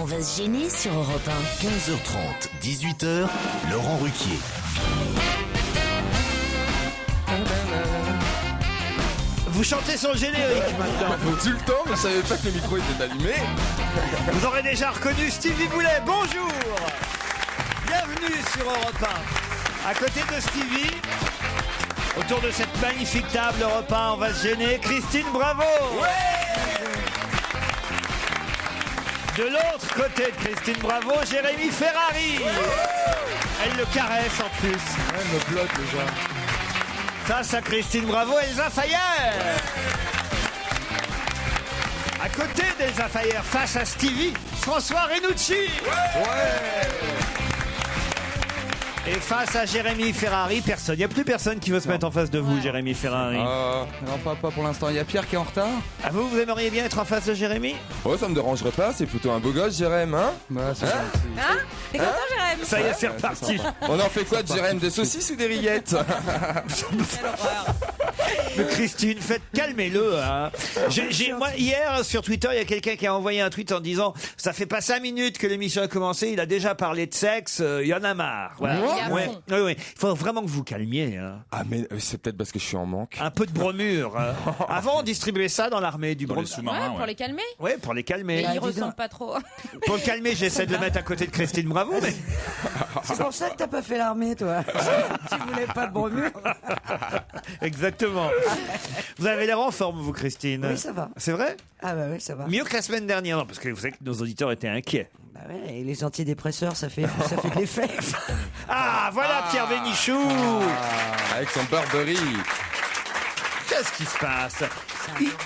On va se gêner sur Europe 1. 15h30, 18h, Laurent Ruquier. Vous chantez sur le générique maintenant. Tout le temps, mais je savais pas que le micro était allumé. Vous aurez déjà reconnu Stevie Boulet. Bonjour. Bienvenue sur Europe 1. À côté de Stevie, autour de cette magnifique table Europe 1, on va se gêner. Christine Bravo. De l'autre côté de Christine Bravo, Jérémy Ferrari. Elle le caresse en plus. Elle me bloque déjà. Face à Christine Bravo, Elsa Fayer. À côté d'Elsa Fayer, face à Stevie, François Renucci. Et face à Jérémy Ferrari, personne. Il n'y a plus personne qui veut se mettre en face de vous, Jérémy Ferrari. Non, pas pour l'instant. Il y a Pierre qui est en retard. Ah, vous aimeriez bien être en face de Jérémy? Oh, ça me dérangerait pas. C'est plutôt un beau gosse, Jérém, hein? Bah, c'est gentil. Hein? T'es content, Jérém? Ça y est, c'est reparti. On en fait quoi de Jérém? Des saucisses ou des rillettes? Quelle horreur. Mais Christine, calmez-le. Hein. Moi, hier, sur Twitter, il y a quelqu'un qui a envoyé un tweet en disant « Ça fait pas 5 minutes que l'émission a commencé, il a déjà parlé de sexe, il y en a marre. » Voilà. Ouais. Oui. Il faut vraiment que vous calmiez. Hein. Ah, mais c'est peut-être parce que je suis en manque. Un peu de bromure. Hein. Avant, on distribuait ça dans l'armée, du bromure. Ouais, pour les calmer. Oui, pour les calmer. Mais ils ressemblent pas trop. Pour le calmer, j'essaie de le mettre à côté de Christine Bravo. Mais... C'est pour ça que t'as pas fait l'armée, toi. Tu voulais pas de bromure. Exactement. Vous avez l'air en forme, vous, Christine. Oui, ça va. C'est vrai? Ah bah oui, ça va. Mieux que la semaine dernière, non, parce que vous savez que nos auditeurs étaient inquiets. Bah ouais, et les antidépresseurs, ça fait de l'effet. Ah, voilà Pierre Bénichou. Avec son Burberry. Qu'est-ce qui se passe?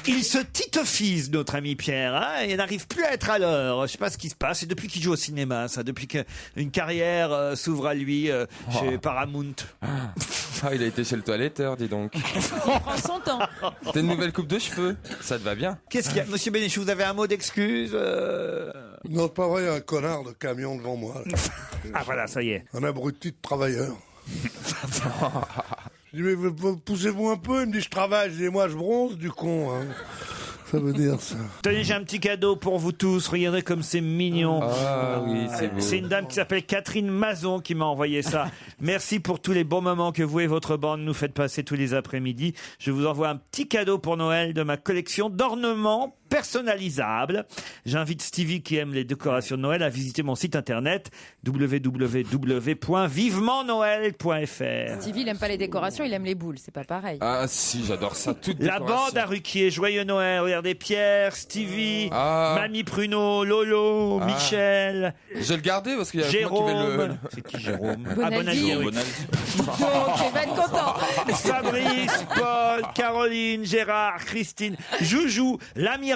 Il se titofise, notre ami Pierre, hein, et n'arrive plus à être à l'heure. Je sais pas ce qui se passe. C'est depuis qu'il joue au cinéma, ça. Depuis qu'une carrière s'ouvre à lui chez Paramount. Ah, il a été chez le toiletteur, dis donc. Il prend son temps. T'as une nouvelle coupe de cheveux? Ça te va bien? Qu'est-ce qu'il y a? Monsieur Bénichou, vous avez un mot d'excuse Non, pas vrai, un connard de camion devant moi. Ah voilà, ça y est. Un abruti de travailleur. Je dis, mais poussez-vous un peu. Il me dit, je travaille. Je dis, moi, je bronze, du con. Hein. Ça veut dire ça. Tenez, j'ai un petit cadeau pour vous tous. Regardez comme c'est mignon. Ah oui, c'est beau. C'est une dame qui s'appelle Catherine Mazon qui m'a envoyé ça. Merci pour tous les bons moments que vous et votre bande nous faites passer tous les après-midi. Je vous envoie un petit cadeau pour Noël de ma collection d'ornements personnalisables. J'invite Stevie qui aime les décorations de Noël à visiter mon site internet www.vivementnoël.fr. Stevie, il aime pas les décorations, il aime les boules. C'est pas pareil. Ah si, j'adore ça. Toute La décoration. bande à Ruquier, joyeux Noël. Regardez Pierre, Stevie, Ah. Mamie Pruneau, Lolo, Ah. Michel, Je vais le garder parce qu'il y a moi qui vais Jérôme. C'est qui Jérôme? Bonaldi. oui. Donc, il va être content. Fabrice, Paul, Caroline, Gérard, Christine, Joujou, l'amiral.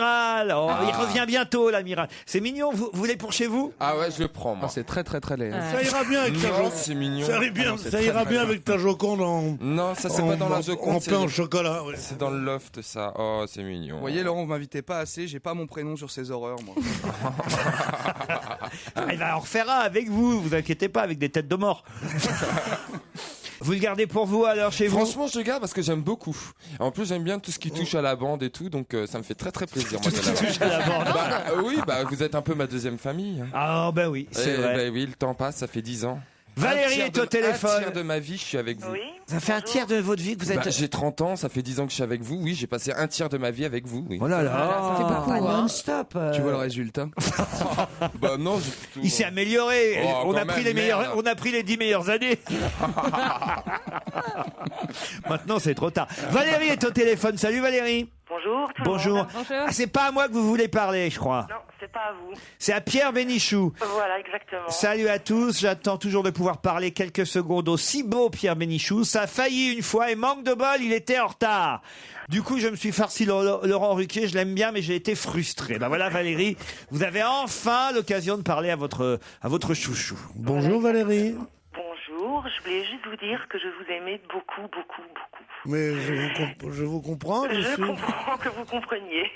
Oh, il revient bientôt, l'amiral. C'est mignon. Vous voulez pour chez vous? Ah ouais, je le prends, moi. C'est très laid. Ça ira bien avec ta Non, Joconde. c'est mignon. Ça ira bien, Ah non, c'est ça très, ira très bien avec ta Joconde en. Non, ça c'est pas dans la Joconde. En c'est pain au chocolat. Ouais. C'est dans le loft, ça. Oh, c'est mignon. Vous voyez, Laurent, vous m'invitez pas assez, j'ai pas mon prénom sur ces horreurs, moi. Il va en refaire un avec vous. Vous inquiétez pas, avec des têtes de mort. Vous le gardez pour vous alors chez vous? Franchement, je le garde parce que j'aime beaucoup. En plus, j'aime bien tout ce qui touche à la bande et tout, donc ça me fait très très plaisir. Moi, de la Touche à la bande. oui, vous êtes un peu ma deuxième famille. Ah ben oui, c'est vrai. Ben oui, le temps passe, ça fait 10 ans. Valérie est au téléphone. Un tiers de ma vie, je suis avec vous. Oui. Ça fait un tiers de votre vie que vous êtes... J'ai 30 ans, ça fait 10 ans que je suis avec vous. Oui, j'ai passé un tiers de ma vie avec vous. Oui. Oh là là. Ça fait beaucoup, Pas hein. non-stop. Tu vois le résultat? Bah non, j'ai plutôt... Il s'est amélioré. Oh, on a quand pris même, les meilleurs, merde. on a pris les 10 meilleures années. Maintenant, c'est trop tard. Valérie est au téléphone. Salut Valérie. Bonjour. Tout le Bonjour. monde. Bonjour. Ah, c'est pas à moi que vous voulez parler, je crois. Non, c'est pas à vous. C'est à Pierre Bénichou. Voilà, exactement. Salut à tous. J'attends toujours de pouvoir parler quelques secondes au si beau Pierre Bénichou. Ça a failli une fois et manque de bol, il était en retard. Du coup, je me suis farci Laurent Ruquier. Je l'aime bien, mais j'ai été frustré. Ben voilà, Valérie, vous avez enfin l'occasion de parler à votre chouchou. Bonjour Valérie. Bonjour. Je voulais juste vous dire que je vous aimais beaucoup, beaucoup, beaucoup. Mais je vous comprends. Je comprends que vous compreniez.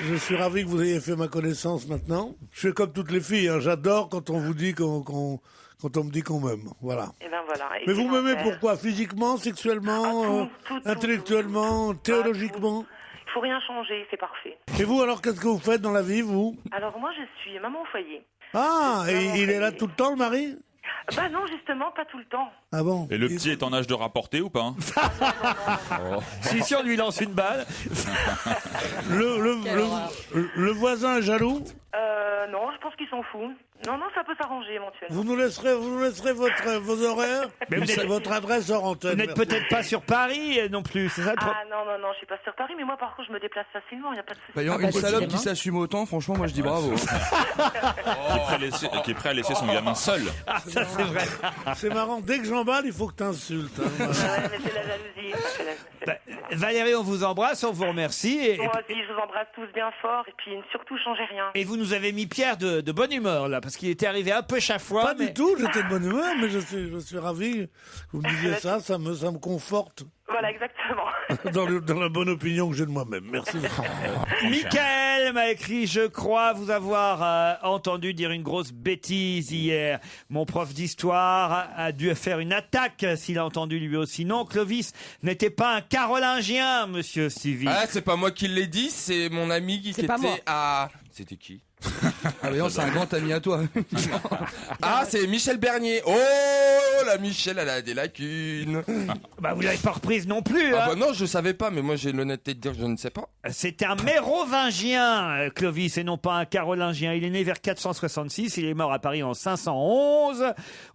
Je suis ravi que vous ayez fait ma connaissance maintenant. Je suis comme toutes les filles. Hein. J'adore quand on vous dit quand on me dit qu'on m'aime. Voilà. Et ben voilà. Mais vous m'aimez Excellent. pourquoi? Physiquement, sexuellement, tout, intellectuellement, théologiquement? Il faut rien changer, c'est parfait. Et vous, alors, qu'est-ce que vous faites dans la vie, vous? Alors moi, je suis maman au foyer. Ah, Maman et au il est là foyer. tout le temps, le mari? Bah non, justement, pas tout le temps. Ah bon? Et le petit est en âge de rapporter ou pas hein? Si on lui lance une balle. Le voisin est jaloux? Non, je pense qu'ils s'en foutent. Non, ça peut s'arranger éventuellement. Vous nous laisserez vos horaires? Mais vous êtes- votre adresse hors Vous antenne. n'êtes merci. peut-être pas sur Paris non plus, c'est ça le problème. Ah non, je suis pas sur Paris, mais moi par contre, je me déplace facilement, il n'y a pas de souci. Bah, une salope qui s'assume autant, franchement, moi je dis bravo. Qui est prêt à laisser son gamin seul. Ah, ça c'est vrai. C'est marrant, dès que j'emballe, il faut que t'insultes. Hein. Ouais, mais c'est la jalousie. ça, c'est la- Valérie, on vous embrasse, on vous remercie. Moi aussi, je vous embrasse tous bien fort, et puis surtout, changez rien. Et vous nous avez mis Pierre de bonne humeur, là, parce qu'il était arrivé un peu chafouin. Pas mais... du tout, j'étais de bonne humeur, mais je suis ravi. Vous me disiez ça me conforte Voilà, exactement. dans la bonne opinion que j'ai de moi-même. Merci. Michael m'a écrit: je crois vous avoir entendu dire une grosse bêtise hier. Mon prof d'histoire a dû faire une attaque s'il a entendu lui aussi. Non, Clovis n'était pas un carolingien, monsieur Stevie. Ah, c'est pas moi qui l'ai dit, c'est mon ami qui C'est pas moi. était à... C'était qui? Ah, mais non, c'est un grand ami à toi. Ah, c'est Michel Bernier. Oh, la Michel, elle a des lacunes. Bah, vous l'avez pas reprise non plus. Ah hein. bah non, je savais pas, mais moi j'ai l'honnêteté de dire que je ne sais pas. C'était un mérovingien, Clovis, et non pas un carolingien. Il est né vers 466, il est mort à Paris en 511.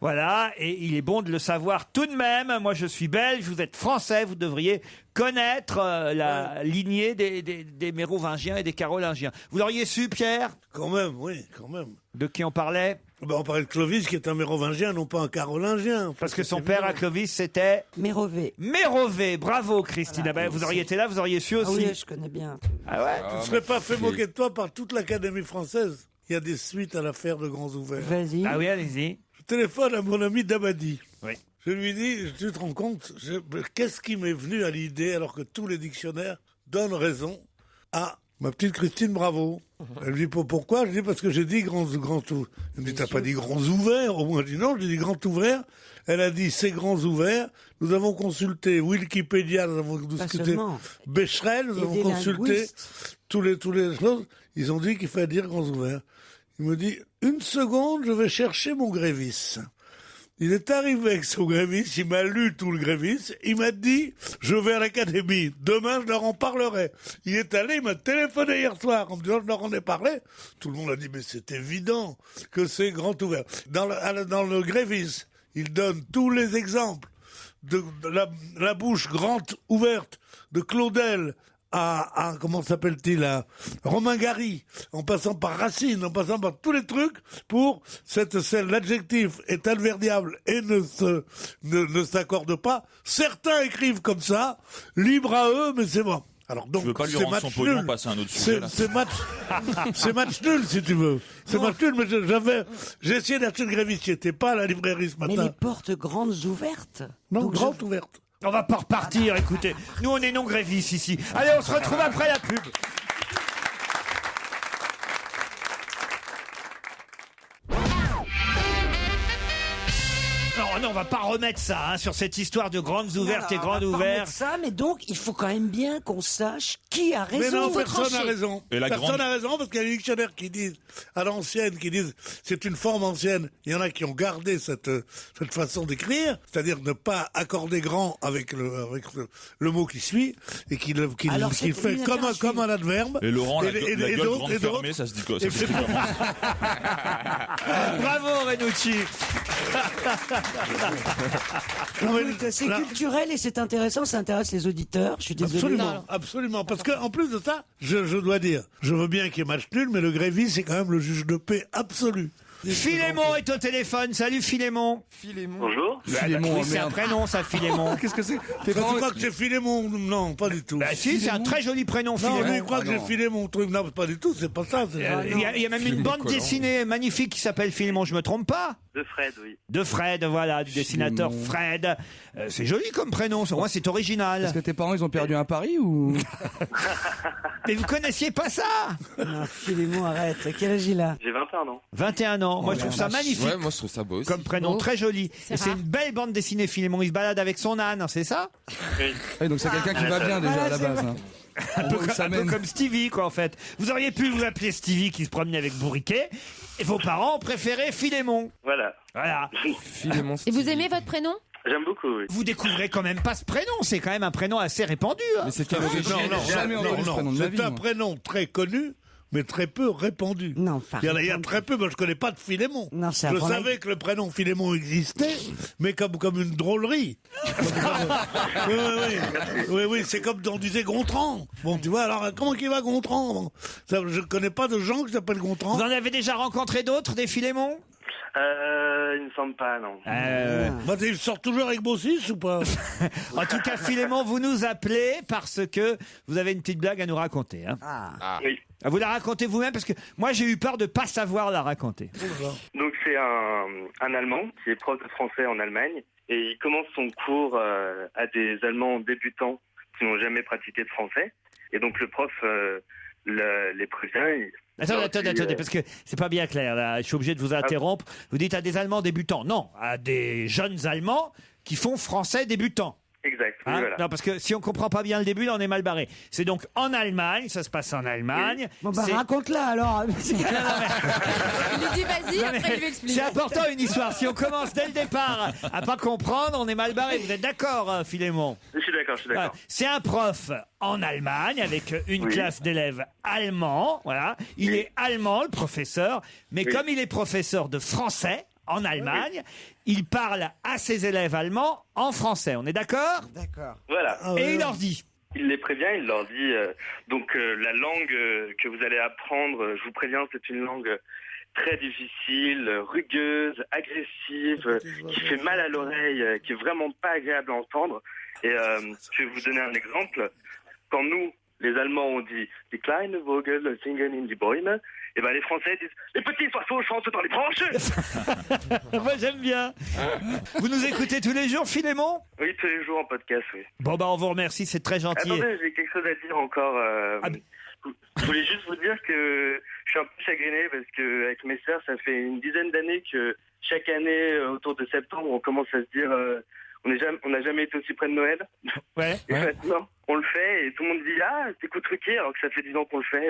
Voilà, et il est bon de le savoir tout de même. Moi, je suis belge, vous êtes français, vous devriez connaître la lignée des mérovingiens et des carolingiens. Vous l'auriez su, Pierre? Quand même, oui, quand même. De qui on parlait? Ben, on parlait de Clovis, qui est un mérovingien, non pas un carolingien. Parce que son père à Clovis, c'était Mérové. Mérové. Bravo, Christine. Ah ben, vous auriez été là, vous auriez su Ah aussi. oui, je connais bien. Ah ouais? Tu ne serais pas fait moquer de toi par toute l'Académie française. Il y a des suites à l'affaire de Grands Ouverts. Vas-y. Ah oui, allez-y. Je téléphone à mon ami Dabadi. Oui. Je lui dis, tu te rends compte, qu'est-ce qui m'est venu à l'idée alors que tous les dictionnaires donnent raison à ma petite Christine Bravo. Elle me dit pourquoi? Je dis parce que j'ai dit grand ouverts. Elle me dit t'as pas dit grands ouverts? Au moins je dis non, j'ai dit grand ouverts. Elle a dit c'est grands ouverts. Nous avons consulté Wikipédia, nous avons discuté seulement. Becherel, nous Et avons des consulté linguistes. tous les choses. Ils ont dit qu'il fallait dire grands ouverts. Il me dit une seconde, je vais chercher mon grévis. Il est arrivé avec son grévis, il m'a lu tout le grévis, il m'a dit, je vais à l'académie, demain je leur en parlerai. Il est allé, il m'a téléphoné hier soir en me disant, je leur en ai parlé. Tout le monde a dit, mais c'est évident que c'est grand ouvert. Dans le grévis, il donne tous les exemples de la bouche grande ouverte de Claudel à comment s'appelle-t-il, à Romain Gary, en passant par Racine, en passant par tous les trucs pour l'adjectif est adverbiable et ne s'accorde pas. Certains écrivent comme ça, libre à eux, mais c'est bon. Alors donc, Tu veux pas lui c'est rendre son match pognon, nul. passer à un autre sujet là. C'est match nul si tu veux. C'est match nul, mais j'ai essayé d'acheter le grévis, qui n'était pas à la librairie ce Mais matin. les portes grandes ouvertes. Non, Donc, grande ouverte. On va pas repartir, écoutez. Nous, on est non grévistes ici. Allez, on se retrouve après la pub. Non, on va pas remettre ça sur cette histoire de grandes ouvertes et grandes ouvertes. Ça, mais donc, il faut quand même bien qu'on sache qui a raison. Mais non, faut personne n'a trancher. raison. Et la Personne grande- n'a raison parce qu'il y a des dictionnaires qui disent, à l'ancienne, qui disent c'est une forme ancienne. Il y en a qui ont gardé cette façon d'écrire, c'est-à-dire ne pas accorder grand avec le mot qui suit et qui Alors, c'est fait une comme un adverbe. Et Laurent, la et gueule d'autres- grande et d'autres- fermée, ça se dit quoi? et Ça se dit comment? Bravo, Renucci. Non, mais Écoute, c'est là- culturel et c'est intéressant, ça intéresse les auditeurs. Je suis désolé. Absolument, absolument. Parce que en plus de ça, je dois dire, je veux bien qu'il y ait match nul, mais le grévis, c'est quand même le juge de paix absolu. Philémon est au téléphone. Salut, Philémon. Philémon. Bonjour. Philémon, Oui, c'est un merde. prénom, ça, Philémon. Qu'est-ce que c'est? Tu crois que j'ai filé mon... Non, pas du tout. Bah si, c'est un très joli prénom, Non, Philémon. lui, il croit Ah, que j'ai non. filé mon truc. Non, pas du tout, c'est pas ça. Il y a même une Philémon bande Collant. dessinée magnifique qui s'appelle Philémon, je me trompe pas? De Fred, oui. De Fred, voilà, du dessinateur Philémon. Fred. C'est joli comme prénom, moi c'est original. Est-ce que tes parents ils ont perdu un pari ou Mais vous connaissiez pas ça? Non, Philémon, arrête. Quel âge il a? J'ai 21 ans. 21 ans, moi je trouve ça magnifique. Ouais, moi je trouve ça beau aussi. Comme prénom, Beau. très joli. C'est Et c'est rare. une belle bande dessinée, Philémon. Il se balade avec son âne, c'est ça? Oui. Ouais, donc c'est quelqu'un qui va bien déjà à la Voilà, c'est base. vrai. hein. Un peu, ça un peu mène. comme Stevie, quoi, en fait. Vous auriez pu vous appeler Stevie qui se promenait avec Bourriquet, et vos parents ont préféré Philémon. Voilà. Voilà. Philémon. Et vous aimez votre prénom? J'aime beaucoup, oui. Vous découvrez quand même pas ce prénom, c'est quand même un prénom assez répandu. Hein. Mais c'est quelle Non, origine? J'ai jamais entendu ce prénom de ma vie, c'est un moi. prénom très connu, mais très peu répandu. Non, Il y a très peu, moi je connais pas de Philémon. Non, c'est je avant savais que le prénom Philémon existait, mais comme une drôlerie. Oui, c'est comme on disait Gontran. Bon, tu vois, alors comment qu'il va Gontran? Bon, ça, je connais pas de gens qui s'appellent Gontran. Vous en avez déjà rencontré d'autres, des Philémons? Il me semble pas, non. Bah, il sort toujours avec Bossis ou pas? En tout cas, Philémon, vous nous appelez parce que vous avez une petite blague à nous raconter. Hein. Oui. Vous la racontez vous-même parce que moi j'ai eu peur de pas savoir la raconter. Donc c'est un Allemand qui est prof de français en Allemagne et il commence son cours à des Allemands débutants qui n'ont jamais pratiqué de français. Et donc le prof les prévient. Attendez, parce que c'est pas bien clair. Là. Je suis obligé de vous interrompre. Vous dites à des Allemands débutants. Non, à des jeunes Allemands qui font français débutants. Exact. Oui, Hein voilà. Non, parce que si on comprend pas bien le début, là, on est mal barré. C'est donc en Allemagne, ça se passe en Allemagne. Bon, bah, C'est- raconte-la alors. Il lui dit vas-y, Non, après mais il lui explique. c'est important une histoire. Si on commence dès le départ à pas comprendre, on est mal barré. Vous êtes d'accord, Philémon? Je suis d'accord. Voilà. C'est un prof en Allemagne avec une classe d'élèves allemands. Voilà. Il est allemand, le professeur, mais comme il est professeur de français en Allemagne, il parle à ses élèves allemands en français. On est d'accord? D'accord. Voilà. Et il leur dit. Il les prévient, il leur dit donc la langue que vous allez apprendre, je vous préviens, c'est une langue très difficile, rugueuse, agressive, qui fait mal à l'oreille, qui est vraiment pas agréable à entendre. Et je vais vous donner un exemple. Quand nous, les Allemands, on dit « Die kleine Vogel singen in die Bäume », et ben les Français disent « Les petits oiseaux chantent dans les branches ». Moi j'aime bien. Vous nous écoutez tous les jours, Philémon? Oui, tous les jours en podcast, oui. Bon bah on vous remercie, c'est très gentil. Attendez, j'ai quelque chose à dire encore. Je voulais juste vous dire que je suis un peu chagriné parce que avec mes sœurs, ça fait une dizaine d'années que chaque année, autour de septembre, on commence à se dire on n'a jamais été aussi près de Noël. Ouais. Et maintenant, on le fait et tout le monde dit ah, t'écoutes Ruquier alors que ça fait 10 ans qu'on le fait.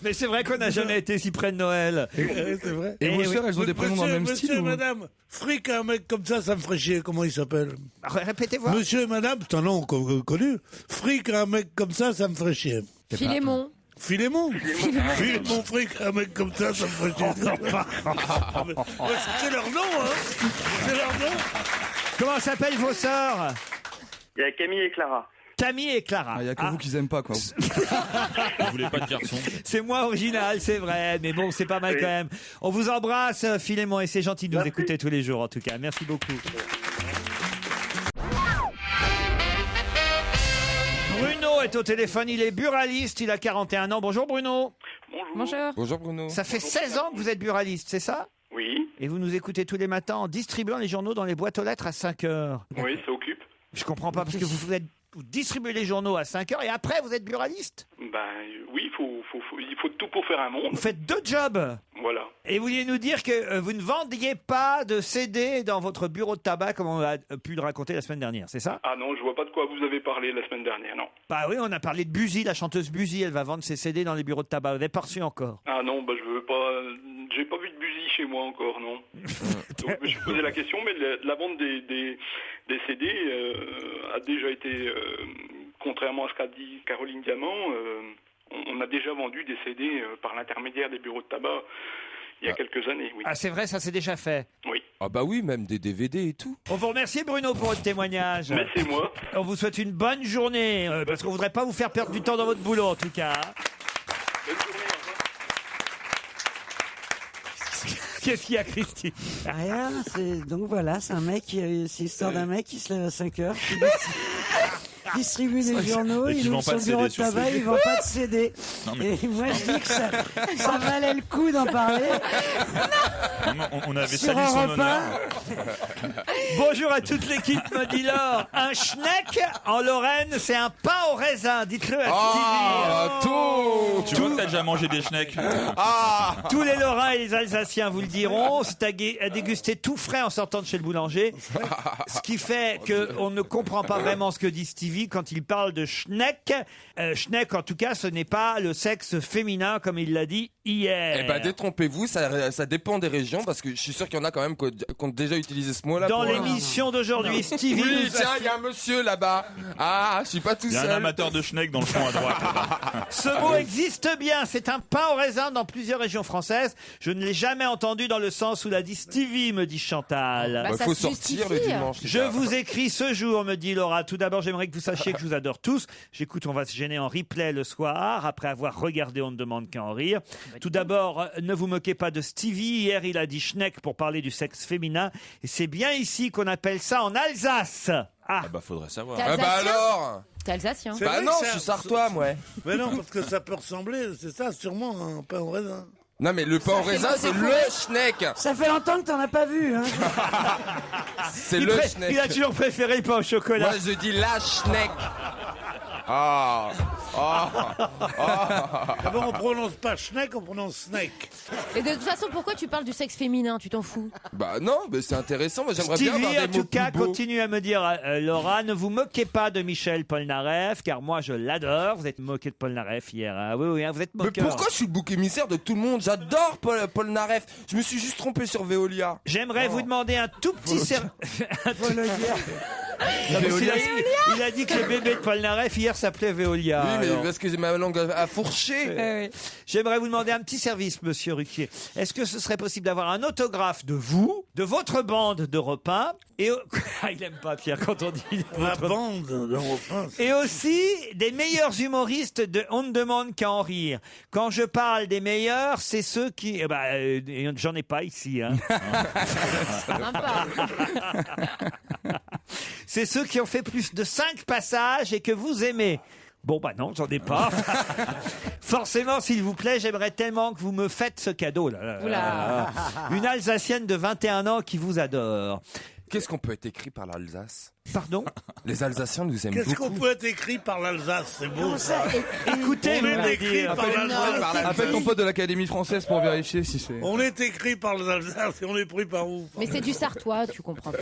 Mais c'est vrai qu'on n'a jamais été si près de Noël. C'est vrai. Et vos sœurs, elles ont des prénoms dans le même Monsieur style et ou... madame, fric, un mec comme ça me ferait chier. Comment il s'appelle? Répétez voir. Monsieur et madame, c'est un nom connu. Fric, un mec comme ça me ferait chier. Philémon. Philémon. Philémon fric, un mec comme ça me ferait chier. C'est leur nom, hein. C'est leur nom. Comment s'appellent vos sœurs? Il y a Camille et Clara. Camille et Clara. Il n'y a que vous qui aiment pas, quoi. Vous voulez pas de garçon. C'est moins original, c'est vrai, mais bon, c'est pas mal Oui. quand même. On vous embrasse, Philémon, et c'est gentil de nous écouter tous les jours, en tout cas. Merci beaucoup. Bruno est au téléphone, il est buraliste, il a 41 ans. Bonjour Bruno. Bonjour. Bonjour Bruno. Ça fait 16 ans que vous êtes buraliste, c'est ça? Oui, Et vous nous écoutez tous les matins en distribuant les journaux dans les boîtes aux lettres à 5 heures. oui, ça occupe. Je comprends pas, parce que vous distribuez les journaux à 5 heures et après vous êtes buraliste? Ben oui, il faut tout pour faire un monde. Vous faites 2 jobs. Voilà. Et vous vouliez nous dire que vous ne vendiez pas de CD dans votre bureau de tabac comme on a pu le raconter la semaine dernière, c'est ça? Ah non, je vois pas de quoi vous avez parlé la semaine dernière, non. Bah oui, on a parlé de Buzy, la chanteuse Buzy, elle va vendre ses CD dans les bureaux de tabac. Vous n'avez pas reçu encore? Ah non, bah je veux pas. J'ai pas vu de Buzy chez moi encore, non. Donc je me suis posé la question, mais la vente des CD a déjà été, contrairement à ce qu'a dit Caroline Diamant, on a déjà vendu des CD par l'intermédiaire des bureaux de tabac il y a quelques années, oui. Ah c'est vrai, ça c'est déjà fait. Oui. Ah bah oui, même des DVD et tout. On vous remercie Bruno pour votre témoignage. Mais c'est moi. On vous souhaite une bonne journée, parce qu'on voudrait pas vous faire perdre du temps dans votre boulot en tout cas. Bonne journée, au revoir. Qu'est-ce qu'il y a, Christine? Rien, donc voilà, c'est l'histoire d'un mec qui se lève à 5 heures, qui distribue des journaux, Et qui il vend ouvre pas son de bureau de CD sur tabac, CD. il vend pas de CD. Non, mais- Et moi je dis que ça valait le coup d'en parler. On avait Sur sali un son repas. honneur. Bonjour à toute l'équipe Modilor. Un schneck en Lorraine, c'est un pain au raisin. Dites-le à Ah, tout. Tu vois que t'as déjà mangé des schnecks. Ah. Tous les Lorrains et les Alsaciens vous le diront. C'est à déguster tout frais en sortant de chez le boulanger. Ce qui fait qu'on ne comprend pas vraiment ce que dit Stevie. Stevie quand il parle de Schneck. Schneck, en tout cas, ce n'est pas le sexe féminin, comme il l'a dit hier. Eh ben, détrompez-vous, ça dépend des régions, parce que je suis sûr qu'il y en a quand même qui ont déjà utilisé ce mot-là. Dans pour, l'émission d'aujourd'hui, Stevie Oui, nous a tiens, fait- il y a un monsieur là-bas. Ah, je suis pas tout Il y a seul. un amateur de schneck dans le fond à droite. là-bas. Ce mot existe bien, c'est un pain au raisin dans plusieurs régions françaises. Je ne l'ai jamais entendu dans le sens où l'a dit Stevie, me dit Chantal. Bah, ça faut se sortir le justifie. dimanche. les Je gars. vous écris ce jour, me dit Laura. Tout d'abord, j'aimerais que vous sachiez que je vous adore tous. J'écoute, on va se gêner en replay le soir, après avoir regardé On ne demande qu'à en rire. Tout d'abord, ne vous moquez pas de Stevie. Hier, il a dit Schneck pour parler du sexe féminin. Et c'est bien ici qu'on appelle ça en Alsace. Ah, Ah bah faudrait savoir. T'es Ah bah alsacien alors T'es alsacien. C'est Bah vrai non, que je suis sartois, moi. Mais non, parce que ça peut ressembler, c'est ça, sûrement, un pain au raisin. Non, mais le pain au raisin, c'est le schneck. Ça fait longtemps que t'en as pas vu, hein. C'est il, le pré- schneck. il a toujours préféré le pain au chocolat. Moi, je dis la schneck. Ah. Ah bon, on prononce pas Schneck, on prononce Snake. Et de toute façon, pourquoi tu parles du sexe féminin? Tu t'en fous? Bah non, mais c'est intéressant. Moi, j'aimerais bien Stevie, avoir en des mots tout cas, plus beaux. continue à me dire, Laura, ne vous moquez pas de Michel Polnareff, car moi, je l'adore. Vous êtes moqué de Polnareff hier. Hein. Oui, hein, vous êtes Mais moqueur. pourquoi je suis le bouc émissaire de tout le monde? J'adore Paul Naref. Je me suis juste trompé sur Veolia. J'aimerais vous demander un tout petit il a dit que le bébé de Polnareff hier s'appelait Veolia. Oui, mais alors. parce que j'ai ma langue à fourcher. J'aimerais vous demander un petit service, monsieur Ruquier. Est-ce que ce serait possible d'avoir un autographe de vous, de votre bande de repas, et il aime pas Pierre quand on dit La votre- bande de repas. et aussi des meilleurs humoristes de On ne demande qu'à en rire. Quand je parle des meilleurs, c'est ceux qui... j'en ai pas ici. Hein. Sympa. C'est ceux qui ont fait plus de 5 passages et que vous aimez. Bon, bah non, j'en ai pas. Forcément, s'il vous plaît, j'aimerais tellement que vous me faites ce cadeau. Là. Oula. Une Alsacienne de 21 ans qui vous adore. Qu'est-ce qu'on peut être écrit par l'Alsace? Pardon? Les Alsaciens nous aiment Qu'est-ce qu'on beaucoup. peut être écrit par l'Alsace? C'est beau ça. Écoutez, On vous est voulez écrit dire. par l'Alsace. Appelle ton pote de l'Académie française pour vérifier si c'est. On est écrit par l'Alsace et on est pris par où? Mais c'est du sartois, tu comprends pas.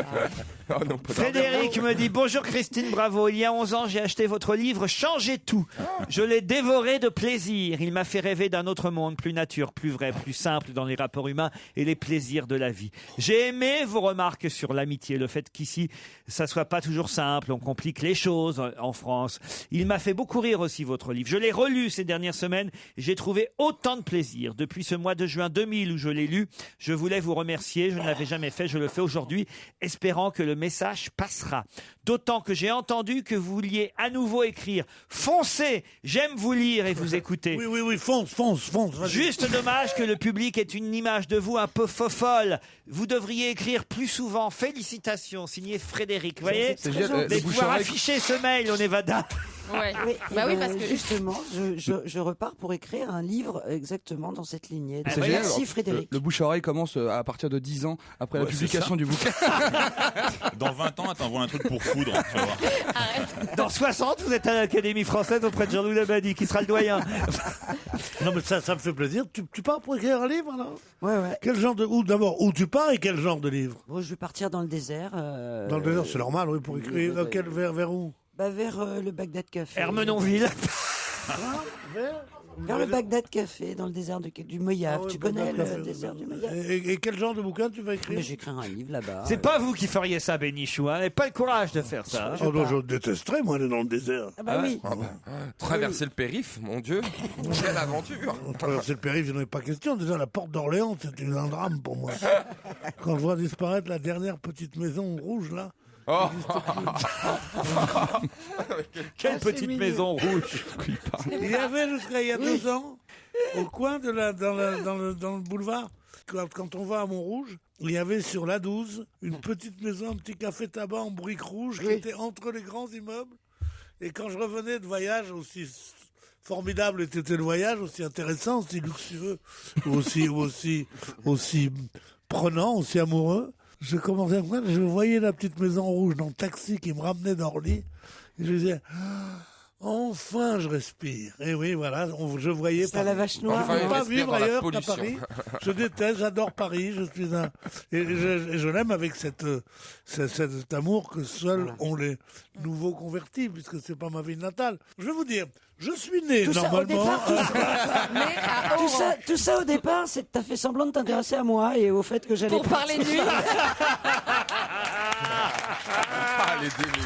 Oh non, pas Frédéric me dit bonjour Christine Bravo. Il y a 11 ans, j'ai acheté votre livre Changez tout. Je l'ai dévoré de plaisir. Il m'a fait rêver d'un autre monde, plus nature, plus vrai, plus simple dans les rapports humains et les plaisirs de la vie. J'ai aimé vos remarques sur l'amitié, le fait qu'ici, ça soit pas toujours simple, on complique les choses en France. Il m'a fait beaucoup rire aussi votre livre. Je l'ai relu ces dernières semaines et j'ai trouvé autant de plaisir. Depuis ce mois de juin 2000 où je l'ai lu, je voulais vous remercier. Je ne l'avais jamais fait, je le fais aujourd'hui, espérant que le message passera. D'autant que j'ai entendu que vous vouliez à nouveau écrire « Foncez, j'aime vous lire et vous écouter ». Oui, fonce. Vas-y. Juste dommage que le public ait une image de vous un peu fofolle. Vous devriez écrire plus souvent. Félicitations, signé Frédéric. Vous voyez, C'est génial, mais le pouvoir bouche-oreille. afficher ce mail, on est vada. Ouais. Oui, Bah oui, et parce que justement, je repars pour écrire un livre exactement dans cette lignée. Ah, C'est bah, génial. Merci Frédéric. Le bouche à oreille commence à partir de 10 ans après la Ouais, c'est publication du bouquin. Dans 20 ans, elle t'envoie un truc pour foudre. Tu vas voir. Dans 60, vous êtes à l'Académie française auprès de Jean-Louis Labadie, qui sera le doyen. Non mais ça me fait plaisir. Tu pars pour écrire un livre alors? Ouais. Quel genre de... Où tu pars et quel genre de livre? Bon, je vais partir dans le désert. Dans le désert, c'est normal, oui, pour écrire. Vers où? Vers le Bagdad Café. Hermenonville. Vers le Bagdad Café, dans le désert du Moyave. Ah ouais, tu connais Bagdad Café. le désert du Moyave? Et quel genre de bouquin tu vas écrire? Mais j'écrirai un livre là-bas. C'est pas vous qui feriez ça, Bénichou. Hein. Vous n'avez pas le courage de faire ça. hein. Oh non, je détesterais, moi, aller dans le désert. Ah bah oui. Traverser le périph', mon Dieu. Quelle aventure. Traverser le périph', il n'y en avait pas question. Déjà, la porte d'Orléans, c'était un drame pour moi. Quand je vois disparaître la dernière petite maison rouge, là. Oh. Quelle petite maison rouge. Il y avait jusqu'à il y a 2 ans, au coin dans le boulevard, quand on va à Montrouge, il y avait sur l'A12 une petite maison, un petit café tabac en briques rouges qui était entre les grands immeubles. Et quand je revenais de voyage, aussi formidable était le voyage, aussi intéressant, aussi luxueux, aussi prenant, aussi amoureux, je commençais à me dire, je voyais la petite maison rouge dans le taxi qui me ramenait d'Orly, et je disais... Enfin, je respire. Et oui, voilà, je voyais C'est à la Vache Noire. Je ne peux il pas respire vivre dans la ailleurs qu'à pollution. Paris. Je déteste, j'adore Paris. Je suis et je l'aime avec cet amour que seuls ont les nouveaux convertis, puisque c'est pas ma ville natale. Je vais vous dire, je suis né Tout ça, au normalement. départ, tout ça, au départ, c'est que t'as fait semblant de t'intéresser à moi et au fait que j'allais Pour parler de lui. Ah, les débiles.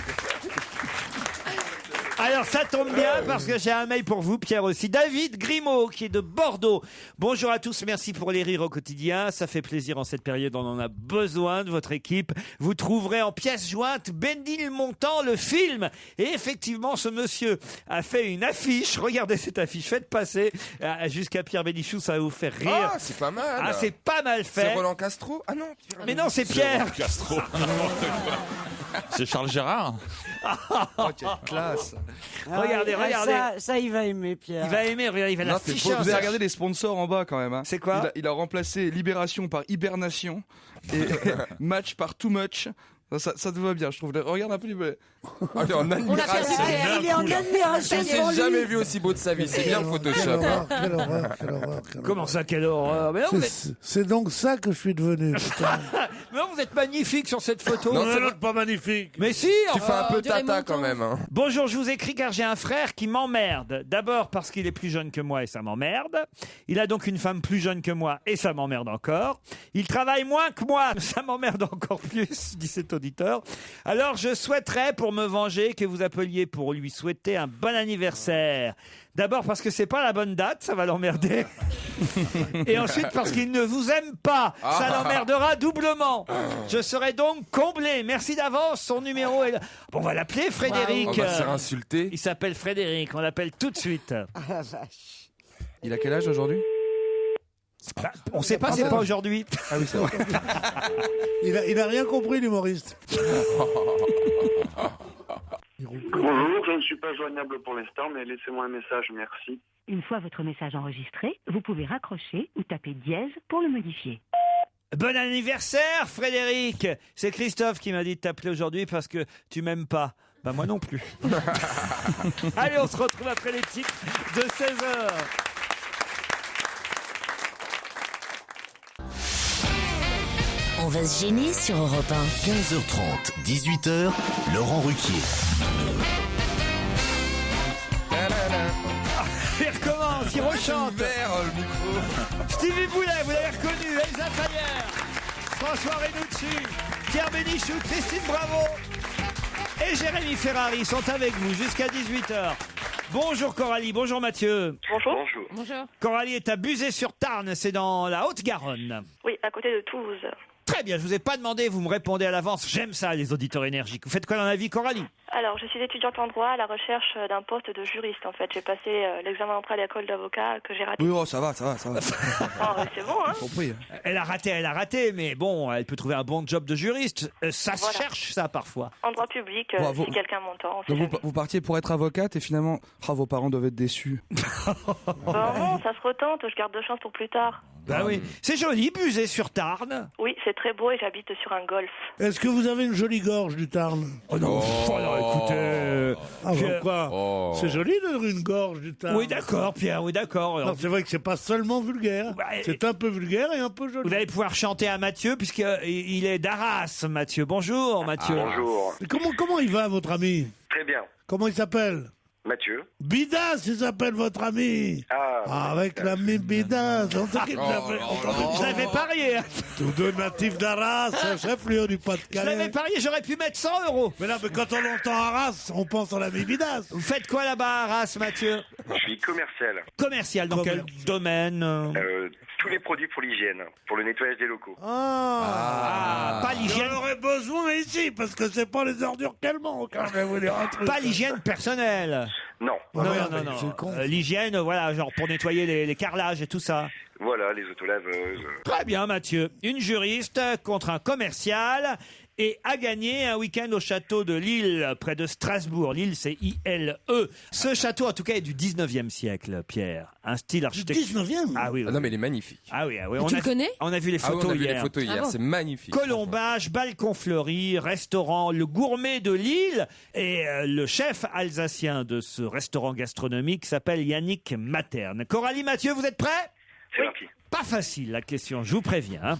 Alors ça tombe bien parce que j'ai un mail pour vous, Pierre aussi. David Grimaud qui est de Bordeaux. Bonjour à tous, merci pour les rires au quotidien. Ça fait plaisir en cette période, on en a besoin de votre équipe. Vous trouverez en pièce jointe Bénilmontant, le film. Et effectivement, ce monsieur a fait une affiche. Regardez cette affiche, faites passer jusqu'à Pierre Bénichou, ça va vous faire rire. Ah, c'est pas mal. Ah, c'est pas mal C'est fait. Roland Castro. Ah non. Mais non, c'est Pierre. Castro. C'est Charles Gérard. Oh, quelle classe. Regardez, regardez. Ça, il va aimer, Pierre. Il va aimer, regardez, il va Non, c'est l'afficher. beau. Vous avez regardé les sponsors en bas quand même. Hein. C'est quoi il a remplacé Libération par Hibernation et Match par Too Much. Ça te va bien, je trouve. Regarde un peu. Ah, il est en admiration. Il est en admiration. Il s'est jamais vu aussi beau de sa vie. C'est bien le Photoshop. hein. Quelle horreur. Comment ça, quelle horreur. Mais non, vous êtes... C'est donc ça que je suis devenu. putain. Mais non, vous êtes magnifique sur cette photo. Non, Non, pas magnifique. Mais si, Tu fais un peu dirait tata Montant. quand même. hein. Bonjour, je vous écris car j'ai un frère qui m'emmerde. D'abord parce qu'il est plus jeune que moi et ça m'emmerde. Il a donc une femme plus jeune que moi et ça m'emmerde encore. Il travaille moins que moi, ça m'emmerde encore plus, dit cet auditeur. Alors je souhaiterais, pour me venger, que vous appeliez pour lui souhaiter un bon anniversaire. D'abord parce que c'est pas la bonne date, ça va l'emmerder. Et ensuite parce qu'il ne vous aime pas, ça l'emmerdera doublement. Je serai donc comblé. Merci d'avance, son numéro est là. Bon, on va l'appeler Frédéric. On va se faire insulter. Il s'appelle Frédéric, on l'appelle tout de suite. Ah, la vache. Il a quel âge aujourd'hui? Bah, on sait pas, c'est pas aujourd'hui. Ah oui, c'est vrai. Il a rien compris, l'humoriste. Bonjour, je ne suis pas joignable pour l'instant, mais laissez-moi un message, merci. Une fois votre message enregistré, vous pouvez raccrocher ou taper dièse pour le modifier. Bon anniversaire, Frédéric. C'est Christophe qui m'a dit de t'appeler aujourd'hui parce que tu m'aimes pas. Bah moi non plus. Allez, on se retrouve après les titres de 16h. On va se gêner sur Europe 1. 15h30, 18h, Laurent Ruquier. Il recommence, il rechante. Vert, le micro. Stevie Boulet, vous l'avez reconnu. Elsa Fayer, François Renucci, Pierre Bénichou, Christine Bravo et Jérémy Ferrari sont avec vous jusqu'à 18h. Bonjour Coralie, bonjour Mathieu. Bonjour. Bonjour. Coralie est à Buzet-sur-Tarn, c'est dans la Haute-Garonne. Oui, à côté de Toulouse. Très bien, je vous ai pas demandé, vous me répondez à l'avance. J'aime ça, les auditeurs énergiques. Vous faites quoi dans la vie, Coralie? Alors, je suis étudiante en droit à la recherche d'un poste de juriste, en fait. J'ai passé l'examen d'entrée à l'école d'avocat que j'ai raté. Oui, oh, ça va. Oh, c'est bon, hein? Compris. Elle a raté, mais bon, elle peut trouver un bon job de juriste. Ça se Voilà. cherche, ça, parfois. En droit public, Bravo. si quelqu'un m'entend. on sait Donc jamais. vous partiez pour être avocate et finalement, vos parents doivent être déçus. Bon, non, ça se retente, je garde de chance pour plus tard. Bah oui. C'est joli, Buzet-sur-Tarn. Oui, c'est très beau et j'habite sur un golf. Est-ce que vous avez une jolie gorge du Tarn? Oh non, alors écoutez... Ah, Pierre- pourquoi Oh. C'est joli d'avoir une gorge du Tarn. Oui, d'accord, Pierre, oui, d'accord. Alors, Non, c'est vrai que c'est pas seulement vulgaire. Bah, C'est un peu vulgaire et un peu joli. vous allez pouvoir chanter à Mathieu, puisqu'il est d'Arras, Mathieu. Bonjour, Mathieu. Bonjour. Mais comment il va, votre ami? Très bien. Comment il s'appelle? Mathieu. Bidas, il s'appelle votre ami. Ah, Avec l'ami Bidas. On sait qu'il s'appelle. Je l'avais parié. Tous deux natifs d'Arras, chef-lieu du Je l'avais Pas-de-Calais. parié, j'aurais pu mettre 100 €. Mais là, mais quand on entend Arras, on pense à l'ami Bidas. Vous faites quoi là-bas à Arras, Mathieu? je suis commercial. Commercial, dans quel domaine? Tous les produits pour l'hygiène, pour le nettoyage des locaux. Pas l'hygiène. J'en aurais besoin ici, parce que c'est pas les ordures qu'elles manquent. Hein, je vais vous dire un truc. Pas l'hygiène personnelle. Non. Non, merde, non, non. c'est con. L'hygiène, voilà, genre pour nettoyer les carrelages et tout ça. Voilà, les autolaveuses. Très bien, Mathieu. Une juriste contre un commercial. et a gagné un week-end au château de Lille, près de Strasbourg. Lille, c'est I-L-E. Ce château, en tout cas, est du 19e siècle, Pierre. Un style architectural. 19e? Ah oui, oui. Ah non, mais il est magnifique. Ah oui, ah oui. Tu le connais? On a vu les Ah oui, photos on a vu hier. les photos hier, Ah bon? c'est magnifique. Colombage, balcon fleuri, restaurant Le Gourmet de Lille. Et le chef alsacien de ce restaurant gastronomique s'appelle Yannick Materne. Coralie, Mathieu, vous êtes prêts? C'est parti. Pas facile la question, je vous préviens. Hein.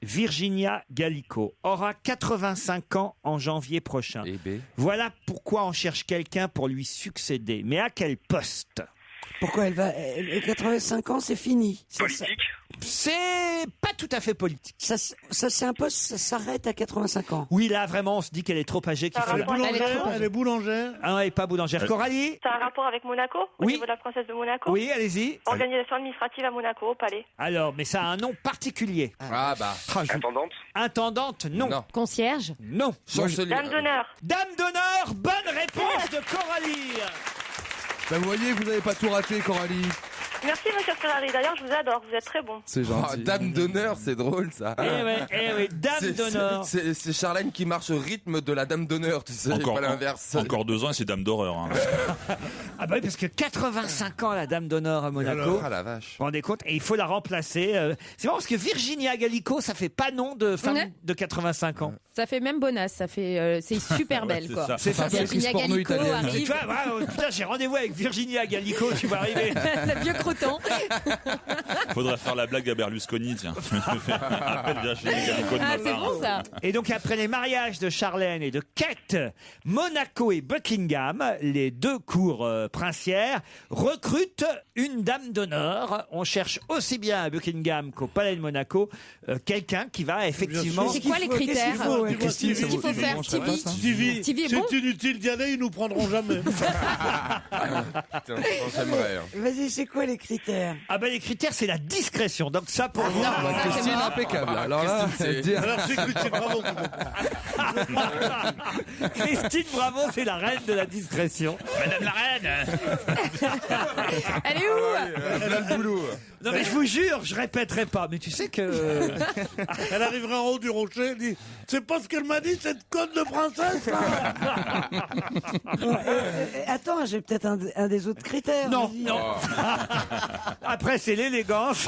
Virginia Gallico aura 85 ans en janvier prochain. Eh ben. Voilà pourquoi on cherche quelqu'un pour lui succéder. Mais à quel poste? Pourquoi elle va 85 ans, c'est fini. Politique. C'est pas tout à fait politique. Ça c'est un poste, ça s'arrête à 85 ans. Oui, là, vraiment, on se dit qu'elle est trop âgée qu'il faut... Elle est boulangère. Ah ouais, pas boulangère. Coralie? Ça a un rapport avec Monaco? Au Oui. niveau de la princesse de Monaco? Oui, allez-y. Organisation administrative à Monaco, au palais. Alors, mais ça a un nom particulier. Ah bah. Intendante. Intendante, non. Non. Concierge? Non. Chancelier. Dame d'honneur. Dame d'honneur, bonne réponse de Coralie. Bah, vous voyez, vous n'avez pas tout raté, Coralie. Merci, monsieur Ferrari. D'ailleurs, je vous adore. Vous êtes très bon. C'est Oh, gentil. dame d'honneur, c'est drôle ça. Eh oui, dame d'honneur. C'est Charlène qui marche au rythme de la dame d'honneur, tu sais, Encore, pas l'inverse. encore 2 ans et c'est dame d'horreur. Hein. Ah bah oui, parce que 85 ans, la dame d'honneur à Monaco. Ah la vache. Vous vous rendez compte? Et il faut la remplacer. C'est marrant parce que Virginia Gallico, ça fait pas nom de femme Ouais. de 85 ans. Ça fait même bonasse, ça fait, c'est super belle, quoi. C'est ça. Virginia porno Gallico italienne. Tu arrive. vois, ouais, putain, j'ai rendez-vous avec Virginia Gallico, tu vas arriver. Le vieux croton. Faudrait faire la blague à Berlusconi, tiens. Appelle Virginia Gallico de Ah, c'est Mollard. bon ça. Et donc après les mariages de Charlène et de Kate, Monaco et Buckingham, les deux cours princières, recrutent une dame d'honneur. On cherche aussi bien à Buckingham qu'au Palais de Monaco quelqu'un qui va effectivement... C'est quoi les critères? Christine, Qu'est-ce qu'il faut faire, Stevie? Stevie, est bon? c'est inutile d'y aller, ils nous prendront jamais. Putain, j'aimerais. Vas-y, c'est quoi les critères? Ah ben les critères, c'est la discrétion. Donc ça pour vous... Bah, ça, c'est Christine, mort. impeccable. Alors là, Christine, c'est- dire- Alors c'est Christine Bravo. Christine Bravo, c'est la reine de la discrétion. Madame la reine. Elle est où? Elle a le boulot. Non mais je vous jure, je répéterai pas. Mais tu sais que... Elle arriverait en haut du rocher, elle dit c'est pas ce qu'elle m'a dit, cette conne de princesse là. Attends, j'ai peut-être un des autres critères. Non, vas-y. non. Après, c'est l'élégance.